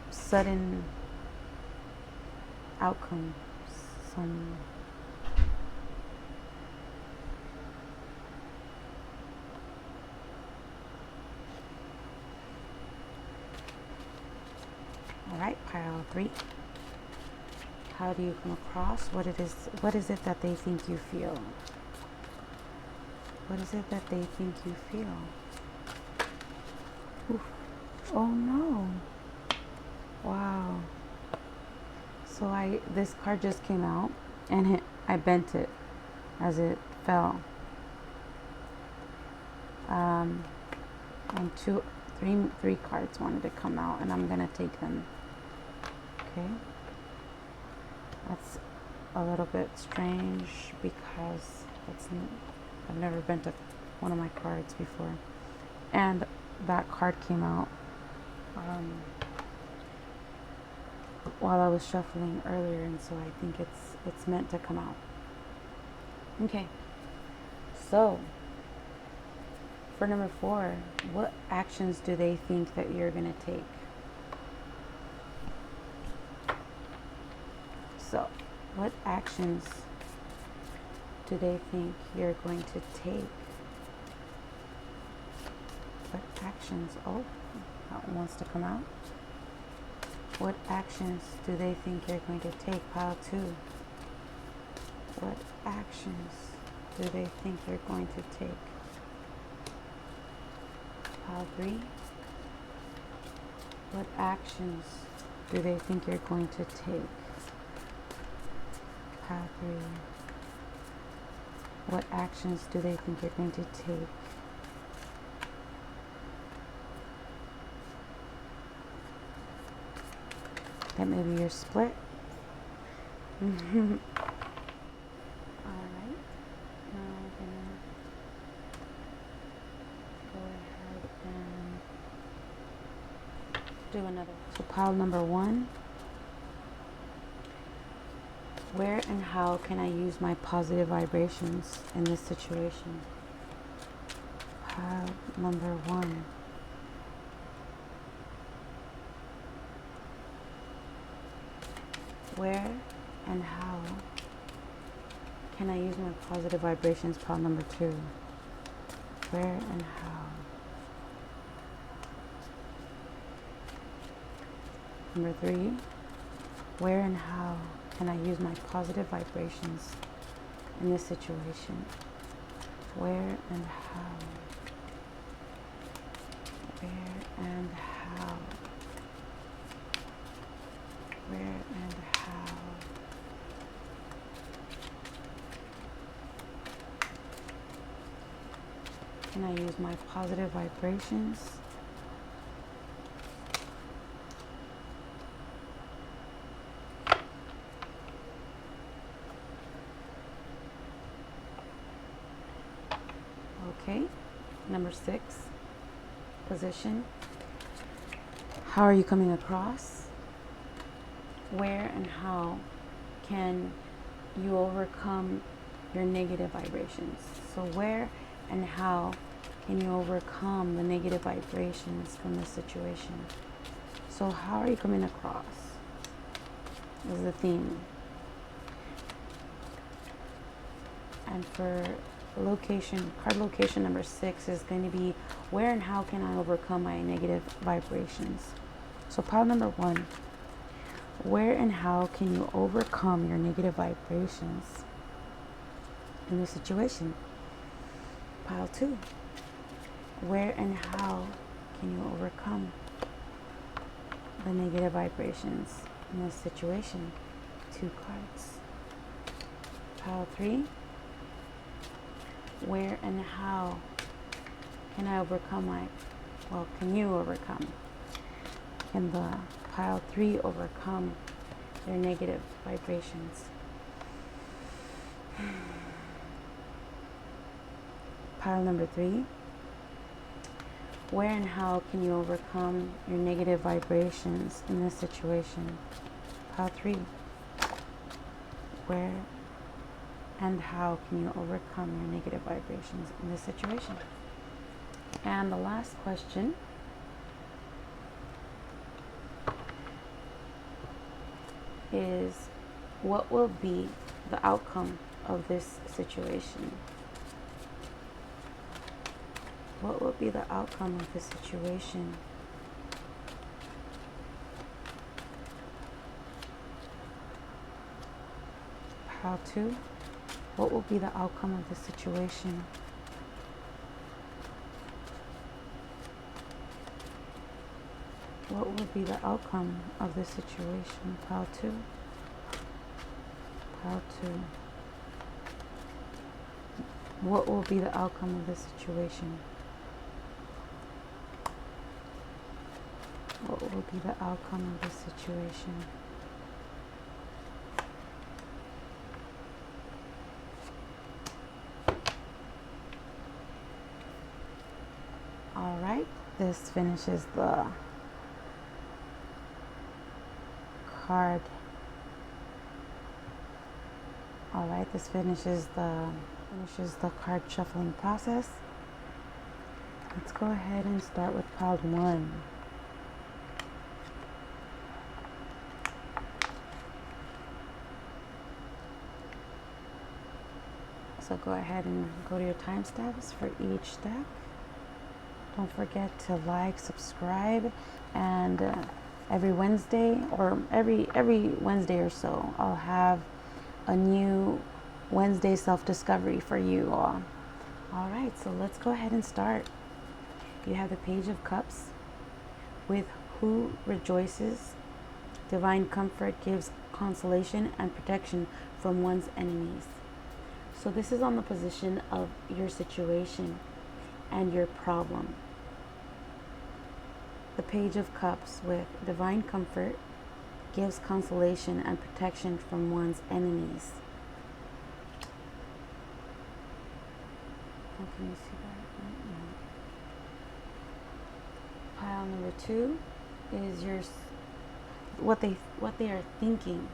sudden outcome, some all right, pile 3. How do you come across? What is it that they think you feel? What is it that they think you feel? Oof. Oh no. Wow. So this card just came out and I bent it as it fell. And three cards wanted to come out, and I'm gonna take them. Okay. That's a little bit strange because I've never bent one of my cards before, and that card came out while I was shuffling earlier, and so I think it's meant to come out. Okay, so for number 4, what actions do they think that you're gonna take? So, what actions do they think you're going to take? What actions? Oh, that one wants to come out. What actions do they think you're going to take? Pile 2. What actions do they think you're going to take? Pile 3. What actions do they think you're going to take? Pile 3. What actions do they think you're going to take? That maybe you're split. Alright. Now I'm gonna go ahead and do another. So pile number 1. Where and how can I use my positive vibrations in this situation? Pile number 1. Where and how can I use my positive vibrations? Pile number 2. Where and how? Number 3. Where and how can I use my positive vibrations in this situation? Where and how? Where and how? Where and how can I use my positive vibrations Okay, number 6, position. How are you coming across? Where and how can you overcome your negative vibrations? So where and how can you overcome the negative vibrations from this situation? So how are you coming across is the theme. And for location, card location number 6 is going to be where and how can I overcome my negative vibrations? So pile number 1, where and how can you overcome your negative vibrations in this situation? Pile 2, where and how can you overcome the negative vibrations in this situation? 2 cards. Pile 3, where and how can I overcome can you overcome? Can the pile 3 overcome their negative vibrations? Pile number 3, where and how can you overcome your negative vibrations in this situation? Pile 3, where and how can you overcome your negative vibrations in this situation? And the last question is, what will be the outcome of this situation? What will be the outcome of this situation? Pile 2, what will be the outcome of this situation? What will be the outcome of this situation? Pile 2. Pile 2. What will be the outcome of this situation? What will be the outcome of this situation? All right, this finishes the card. All right, this finishes the card shuffling process. Let's go ahead and start with pile 1. So go ahead and go to your timestamps for each deck. Don't forget to like, subscribe, and every Wednesday or every Wednesday or so, I'll have a new Wednesday self-discovery for you all. All right, so let's go ahead and start. You have the Page of Cups with who rejoices. Divine comfort gives consolation and protection from one's enemies. So this is on the position of your situation and your problem. The Page of Cups with divine comfort gives consolation and protection from one's enemies. Oh, can you see that? No. Pile number 2 is what they are thinking.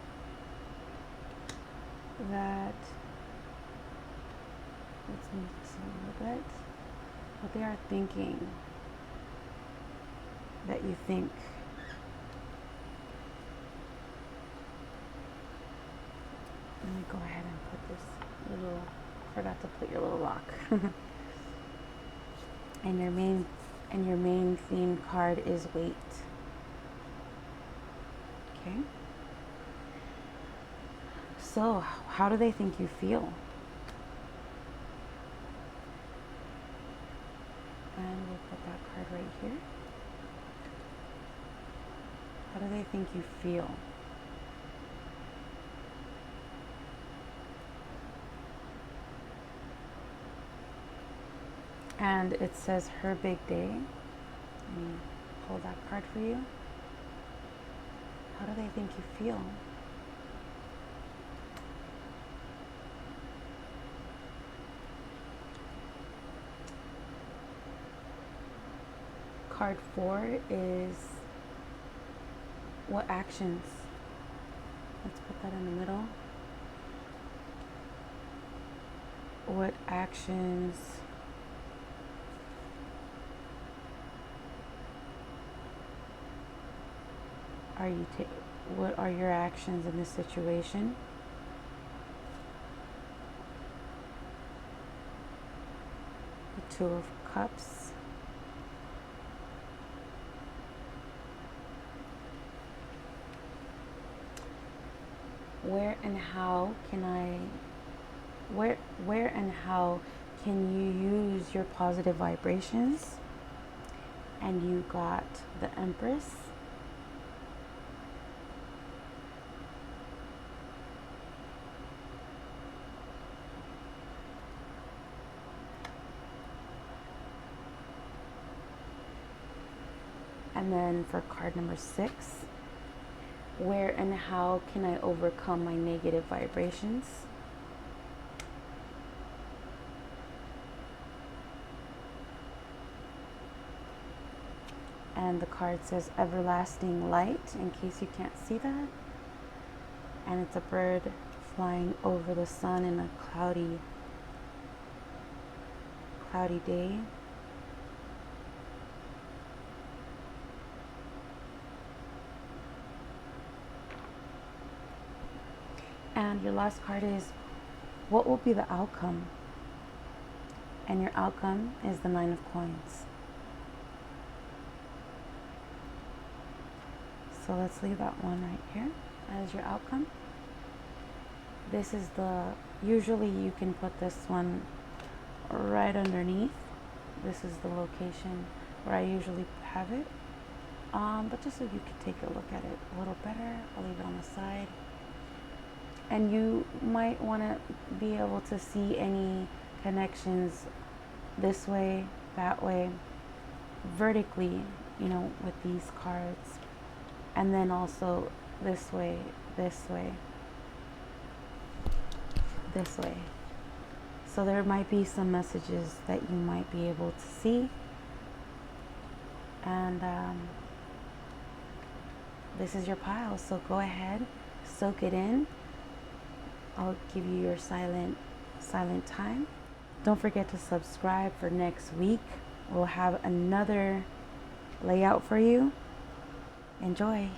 That, let's move this a little bit. What they are thinking that you think. Let me go ahead and put this little, forgot to put your little lock. And your main theme card is weight. Okay. So, how do they think you feel? And we'll put that card right here. How do they think you feel? And it says her big day. Let me pull that card for you. How do they think you feel? Card 4 is what actions? Let's put that in the middle. What actions are you taking? What are your actions in this situation? The Two of Cups. Where and how can you use your positive vibrations? And you got the Empress. And then for card number 6, where and how can I overcome my negative vibrations? And the card says everlasting light, in case you can't see that. And it's a bird flying over the sun in a cloudy day. And your last card is, what will be the outcome? And your outcome is the 9 of Coins. So let's leave that one right here as your outcome. This is usually you can put this one right underneath. This is the location where I usually have it. But just so you could take a look at it a little better, I'll leave it on the side. And you might want to be able to see any connections this way, that way, vertically, with these cards. And then also this way, this way, this way. So there might be some messages that you might be able to see. And this is your pile, so go ahead, soak it in. I'll give you your silent time. Don't forget to subscribe for next week. We'll have another layout for you. Enjoy.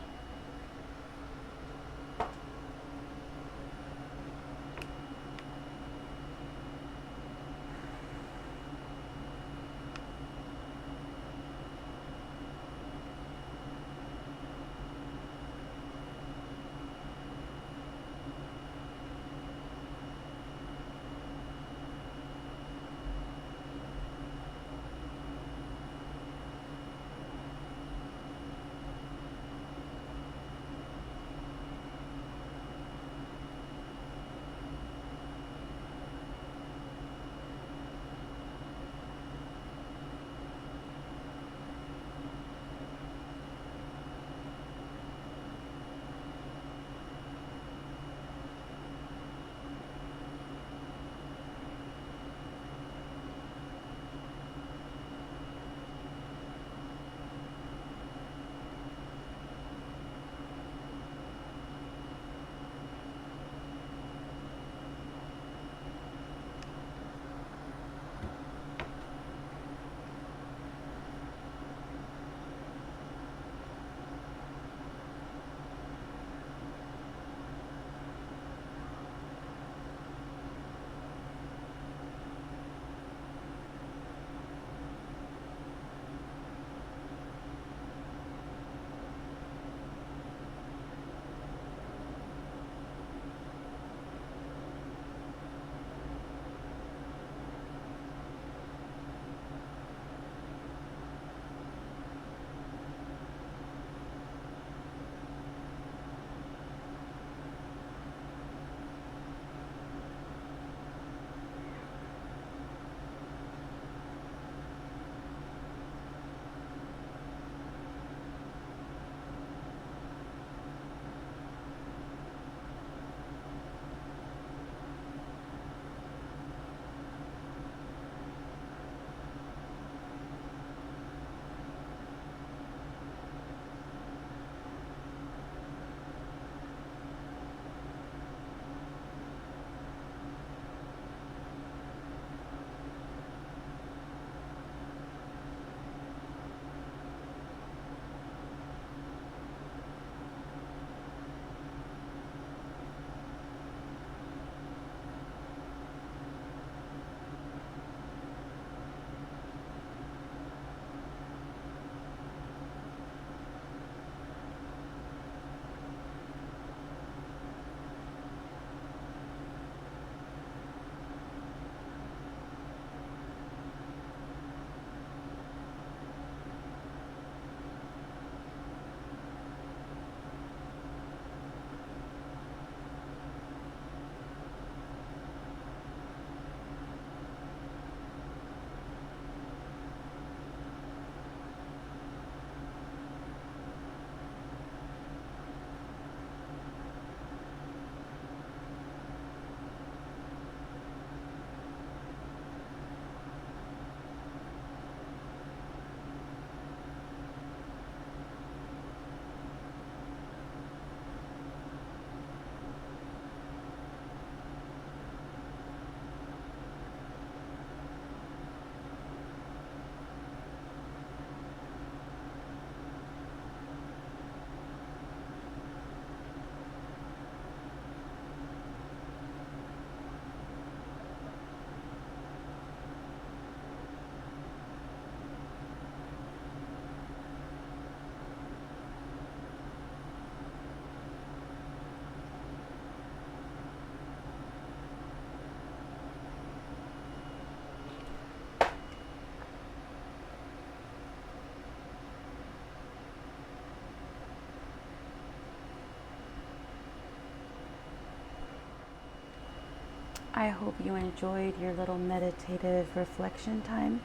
I hope you enjoyed your little meditative reflection time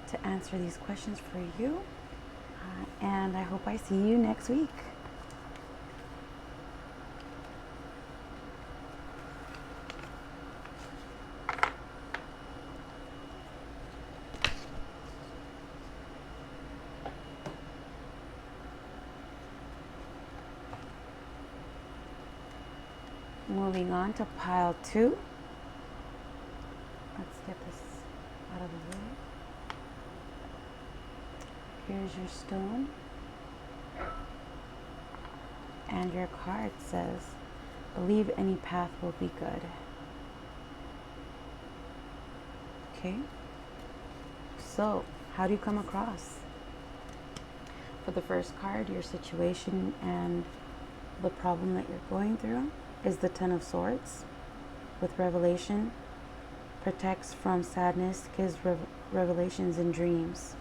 to answer these questions for you. And I hope I see you next week. Moving on to pile 2. Let's get this out of the way. Here's your stone. And your card says, believe any path will be good. Okay? So, how do you come across? For the first card, your situation and the problem that you're going through is the Ten of Swords with revelation. Protects from sadness, gives revelations in dreams.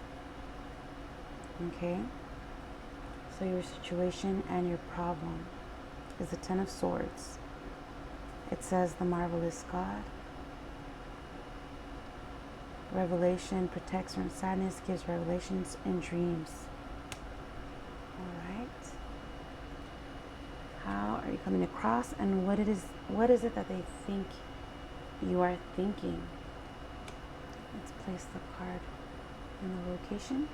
Okay? So your situation and your problem is the Ten of Swords. It says the marvelous God. Revelation protects from sadness, gives revelations in dreams. All right. How are you coming across, and what is it that they think you are thinking? Let's place the card in the location.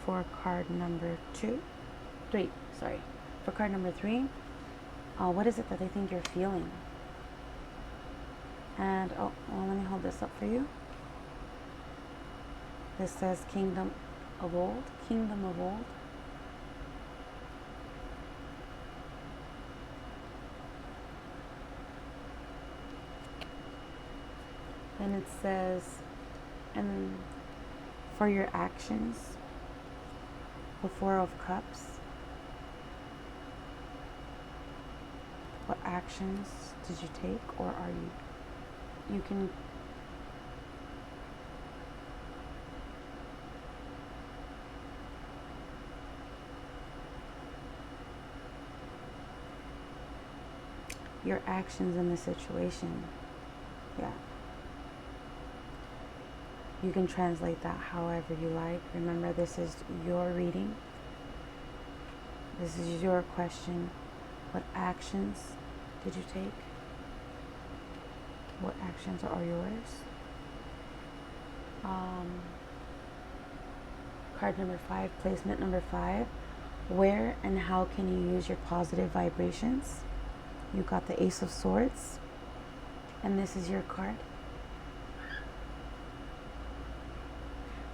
For card number 3, for card number 3, what is it that they think you're feeling? And let me hold this up for you. This says kingdom of old. Then it says, and for your actions, the Four of Cups. What actions did you take, or are you can your actions in the situation. Yeah. You can translate that however you like. Remember, this is your reading. This is your question. What actions did you take? What actions are yours? Card number 5, placement number 5. Where and how can you use your positive vibrations? You got the Ace of Swords, and this is your card.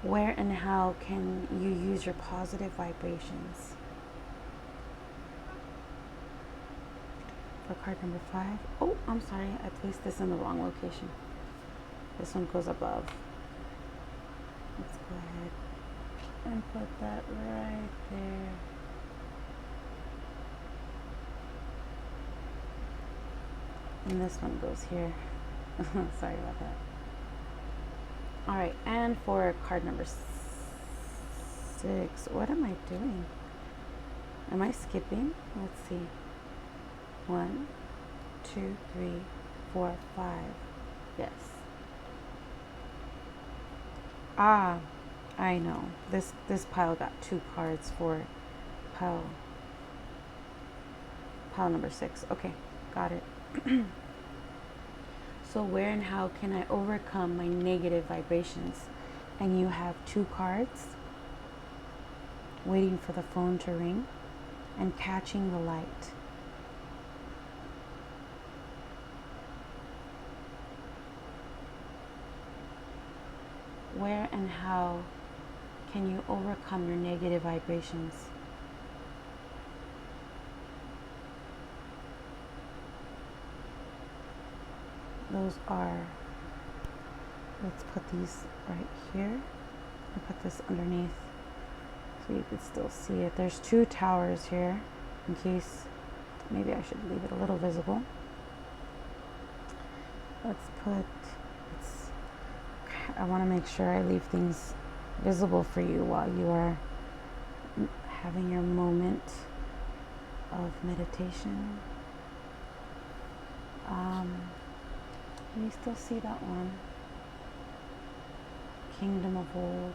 Where and how can you use your positive vibrations? For card number 5. Oh, I'm sorry, I placed this in the wrong location. This one goes above. Let's go ahead and put that right there. And this one goes here. Sorry about that. All right, and for card number 6, what am I doing? Am I skipping? Let's see. 1, 2, 3, 4, 5. Yes. I know. This pile got 2 cards for pile number 6. Okay, got it. So where and how can I overcome my negative vibrations? And you have 2 cards, waiting for the phone to ring and catching the light. Where and how can you overcome your negative vibrations? Those are, let's put these right here. I'll put this underneath so you can still see it. There's 2 towers here, in case, maybe I should leave it a little visible. I want to make sure I leave things visible for you while you are having your moment of meditation. Can you still see that one? Kingdom of old.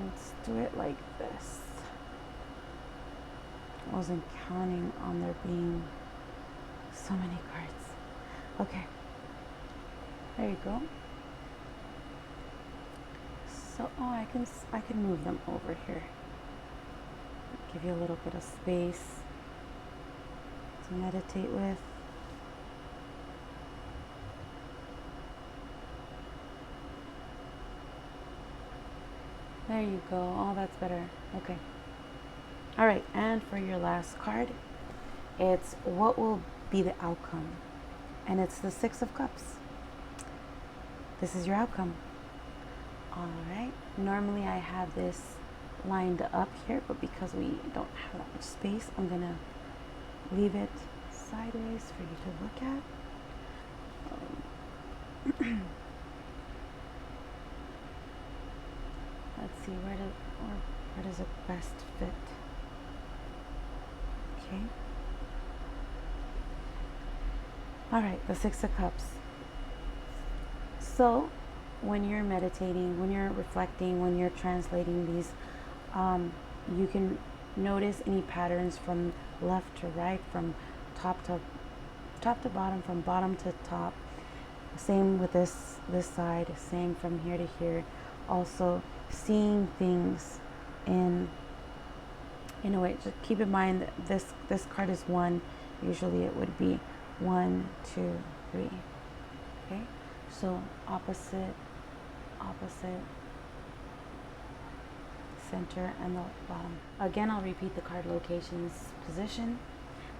Let's do it like this. I wasn't counting on there being so many cards. Okay, there you go. So, I can move them over here. Give you a little bit of space to meditate with. There you go. Oh, that's better. Okay. All right, and for your last card, it's what will be the outcome? And it's the Six of Cups. This is your outcome. All right. Normally I have this lined up here, but because we don't have that much space, I'm gonna leave it sideways for you to look at. Let's see, where does it best fit? Okay. All right, the Six of Cups. So when you're meditating, when you're reflecting, when you're translating these, you can notice any patterns from left to right, from top to bottom, from bottom to top. Same with this side, same from here to here. Also seeing things in a way. Just keep in mind that this card is 1. Usually it would be 1, 2, 3. Okay, so opposite, center, and the bottom. Again, I'll repeat the card locations position.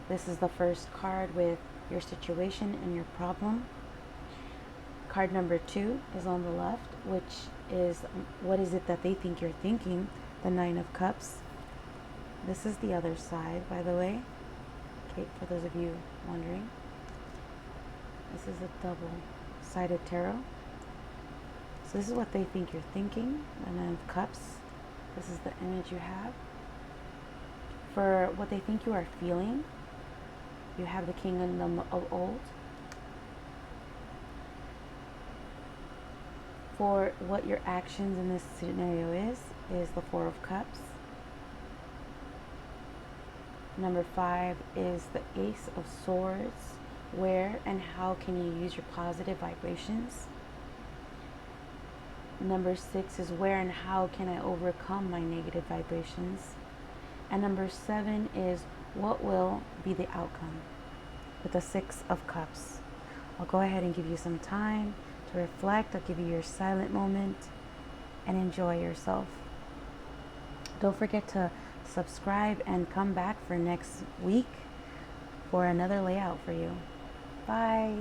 This is the first card with your situation and your problem. Card number 2 is on the left, which is what is it that they think you're thinking, the Nine of Cups. This is the other side, by the way, okay, for those of you wondering. This is a double-sided tarot. So this is what they think you're thinking, the Nine of Cups. This is the image you have. For what they think you are feeling, you have the Kingdom of Old. For what your actions in this scenario is the Four of Cups. Number 5 is the Ace of Swords. Where and how can you use your positive vibrations? Number 6 is where and how can I overcome my negative vibrations? And number 7 is what will be the outcome with the Six of Cups. I'll go ahead and give you some time to reflect. I'll give you your silent moment and enjoy yourself. Don't forget to subscribe and come back for next week for another layout for you. Bye.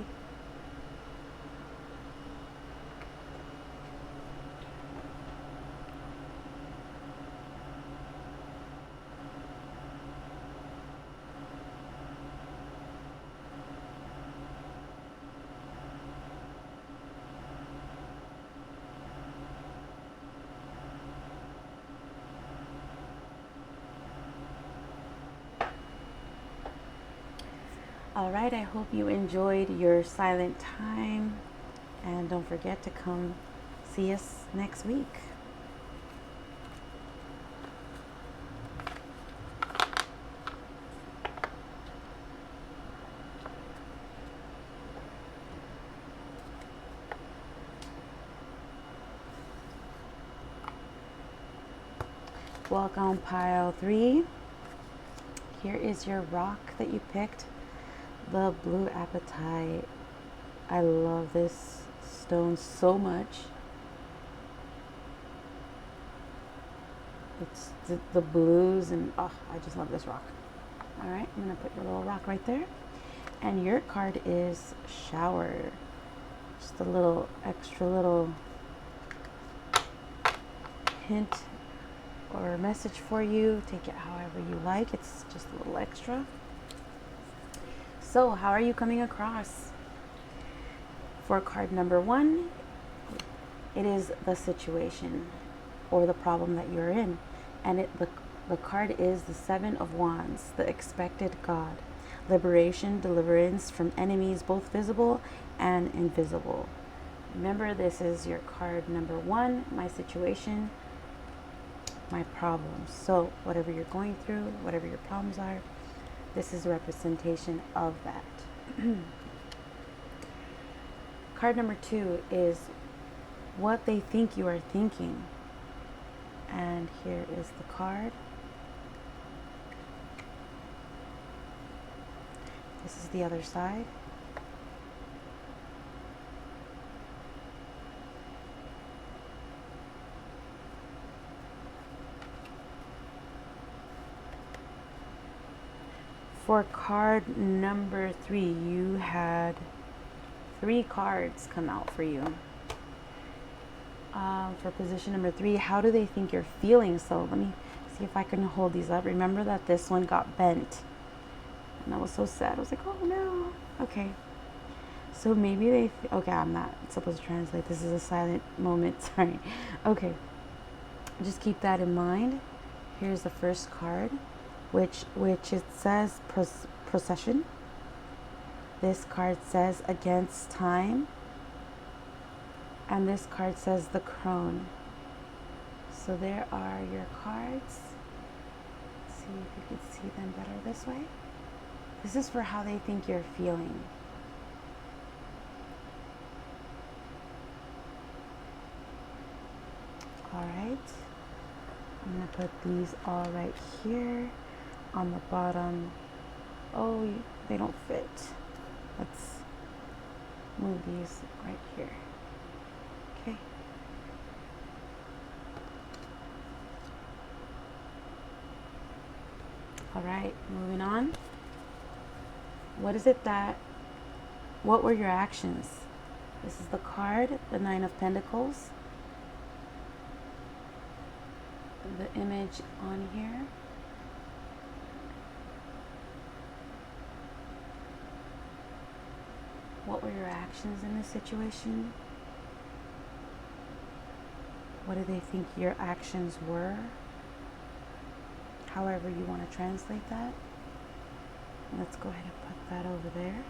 All right, I hope you enjoyed your silent time, and don't forget to come see us next week. Welcome, pile 3. Here is your rock that you picked. The blue apatite. I love this stone so much. It's the blues, and oh, I just love this rock. All right, I'm gonna put your little rock right there. And your card is shower. Just a little extra little hint or message for you. Take it however you like. It's just a little extra. So how are you coming across? For card number 1, it is the situation. or the problem that you're in. And the card is the Seven of Wands, the expected God. Liberation, deliverance from enemies, both visible and invisible. Remember, this is your card number 1, my situation, my problems. So whatever you're going through, whatever your problems are, this is a representation of that. Card number 2 is what they think you are thinking. And here is the card. This is the other side. For card number 3, you had 3 cards come out for you. For position number 3, how do they think you're feeling? So let me see if I can hold these up. Remember that this one got bent. And I was so sad. I was like, oh no. Okay. So maybe they... okay, I'm not supposed to translate. This is a silent moment. Sorry. Okay. Just keep that in mind. Here's the first card, which it says procession. This card says against time. And this card says the crone. So there are your cards. Let's see if you can see them better this way. This is for how they think you're feeling. All right. I'm going to put these all right here on the bottom. Oh, they don't fit. Let's move these right here. Okay. All right, moving on. What were your actions? This is the card, the Nine of Pentacles. The image on here. What were your actions in this situation? What do they think your actions were? However you want to translate that. Let's go ahead and put that over there.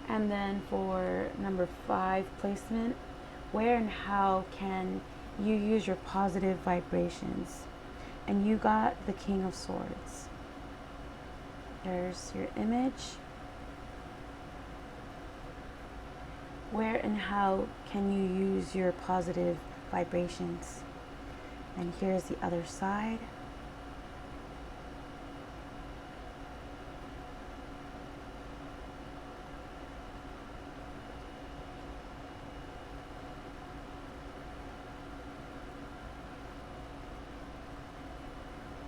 And then for number 5 placement, where and how can you use your positive vibrations? And you got the King of Swords. There's your image. Where and how can you use your positive vibrations? And here's the other side.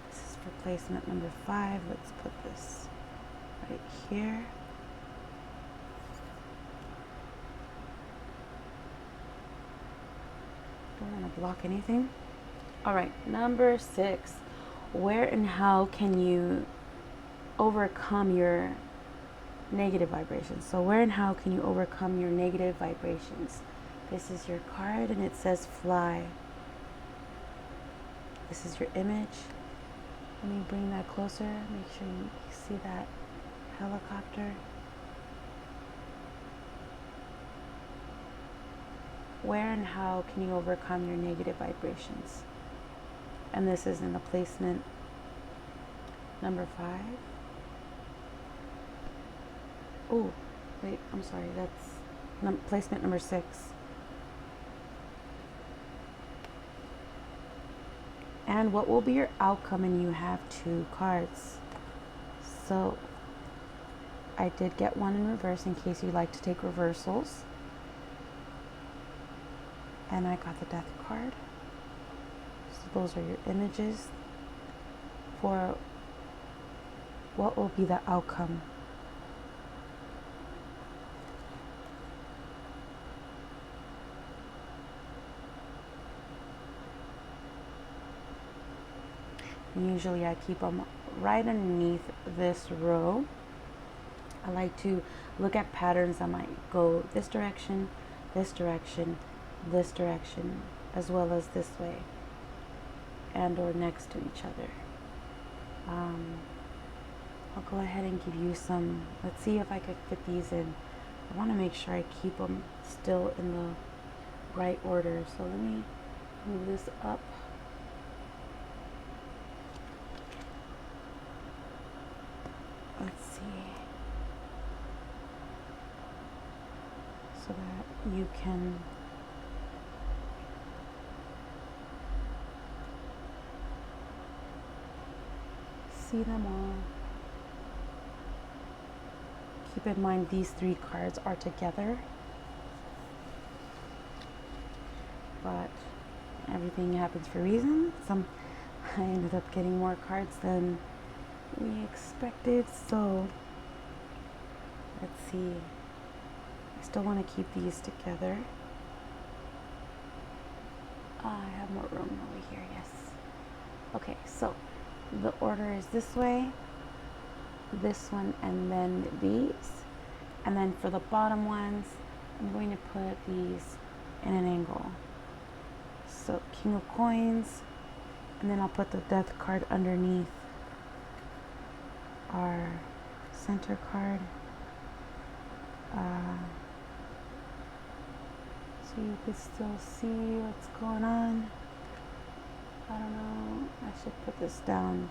This is for placement number 5. Let's put this right here. Don't want to block anything. All right, number 6. Where and how can you overcome your negative vibrations? So where and how can you overcome your negative vibrations? This is your card and it says fly. This is your image. Let me bring that closer. Make sure you see that helicopter. Where and how can you overcome your negative vibrations? And this is in the placement number 5. Oh, wait, I'm sorry. That's placement number 6. And what will be your outcome? And you have 2 cards. So I did get one in reverse in case you like to take reversals. And I got the Death card. So those are your images for what will be the outcome. Usually I keep them right underneath this row. I like to look at patterns that might go this direction, this direction as well as this way, and or next to each other. I'll go ahead and give you some. Let's see if I could fit these in. I want to make sure I keep them still in the right order. So let me move this up. Let's see. So that you can see them all. Keep in mind these 3 cards are together, but everything happens for a reason. I ended up getting more cards than we expected, so let's see. I still want to keep these together. I have more room over here, yes. Okay, so the order is this way, this one, and then these. And then for the bottom ones, I'm going to put these in an angle. So King of Coins, and then I'll put the Death card underneath our center card. So you can still see what's going on. I don't know, I should put this down.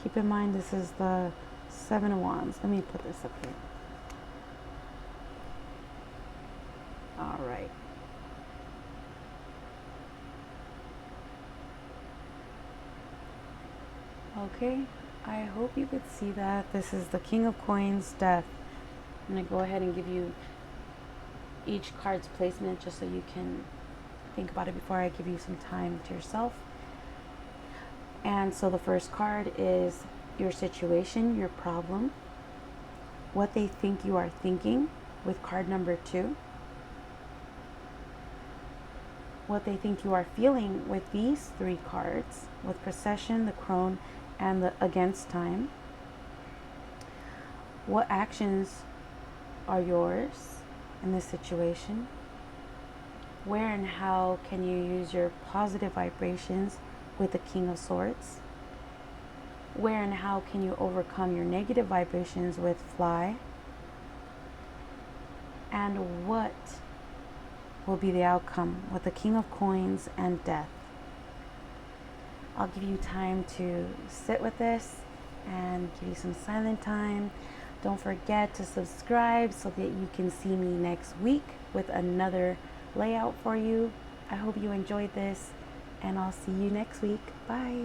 Keep in mind this is the 7 of Wands. Let me put this up here. All right. Okay, I hope you could see that. This is the King of Coins, Death. I'm going to go ahead and give you each card's placement just so you can think about it before I give you some time to yourself. And so the first card is your situation, your problem, what they think you are thinking with card number 2, what they think you are feeling with these 3 cards, with Procession, the Crone, and the Against Time. What actions are yours in this situation? Where and how can you use your positive vibrations with the King of Swords? Where and how can you overcome your negative vibrations with Fly? And what will be the outcome with the King of Coins and Death? I'll give you time to sit with this and give you some silent time. Don't forget to subscribe so that you can see me next week with another layout for you. I hope you enjoyed this, and I'll see you next week. Bye.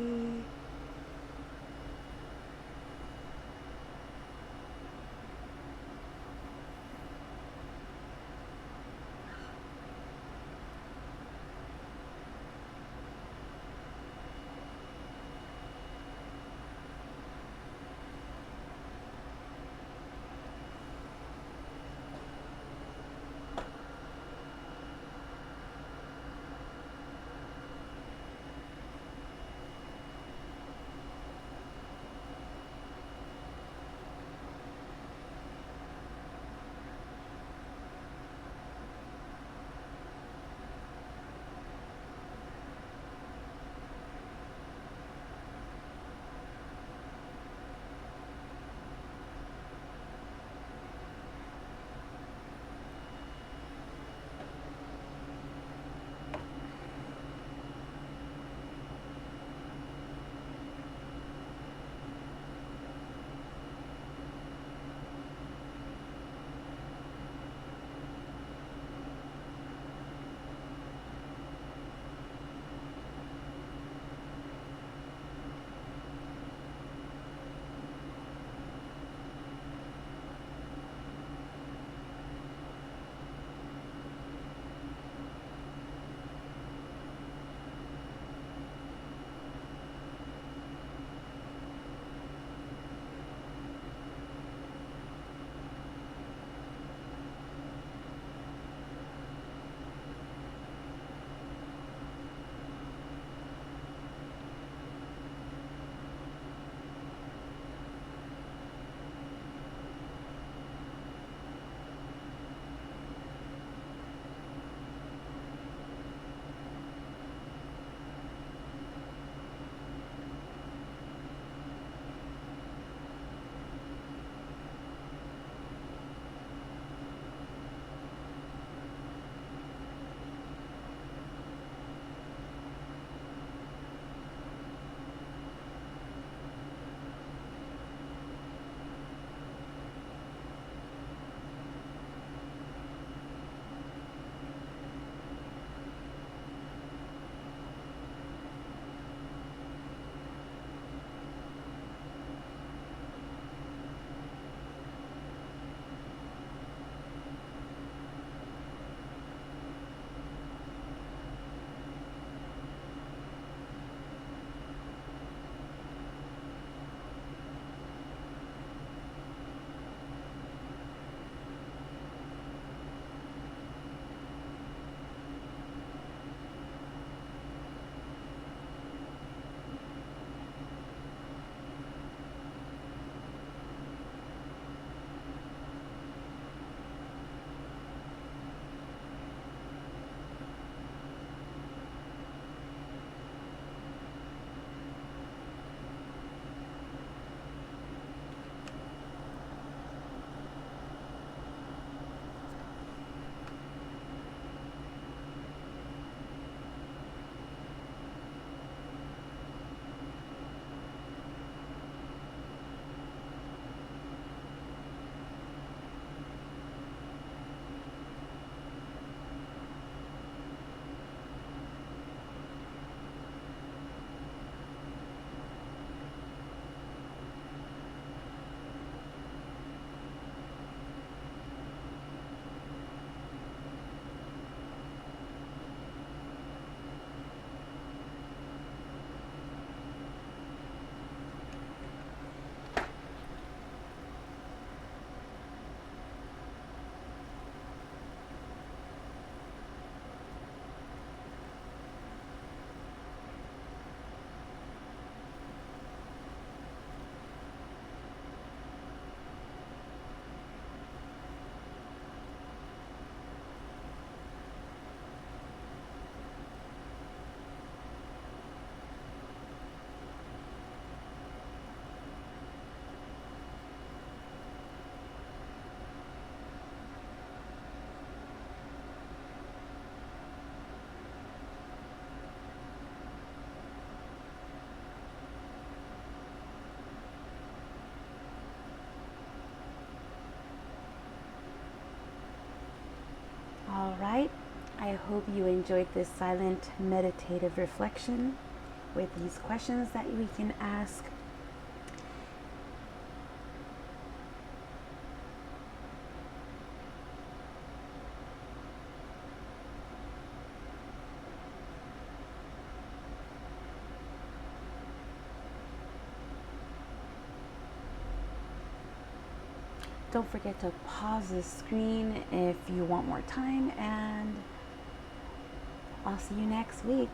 I hope you enjoyed this silent meditative reflection with these questions that we can ask. Don't forget to pause the screen if you want more time, and I'll see you next week.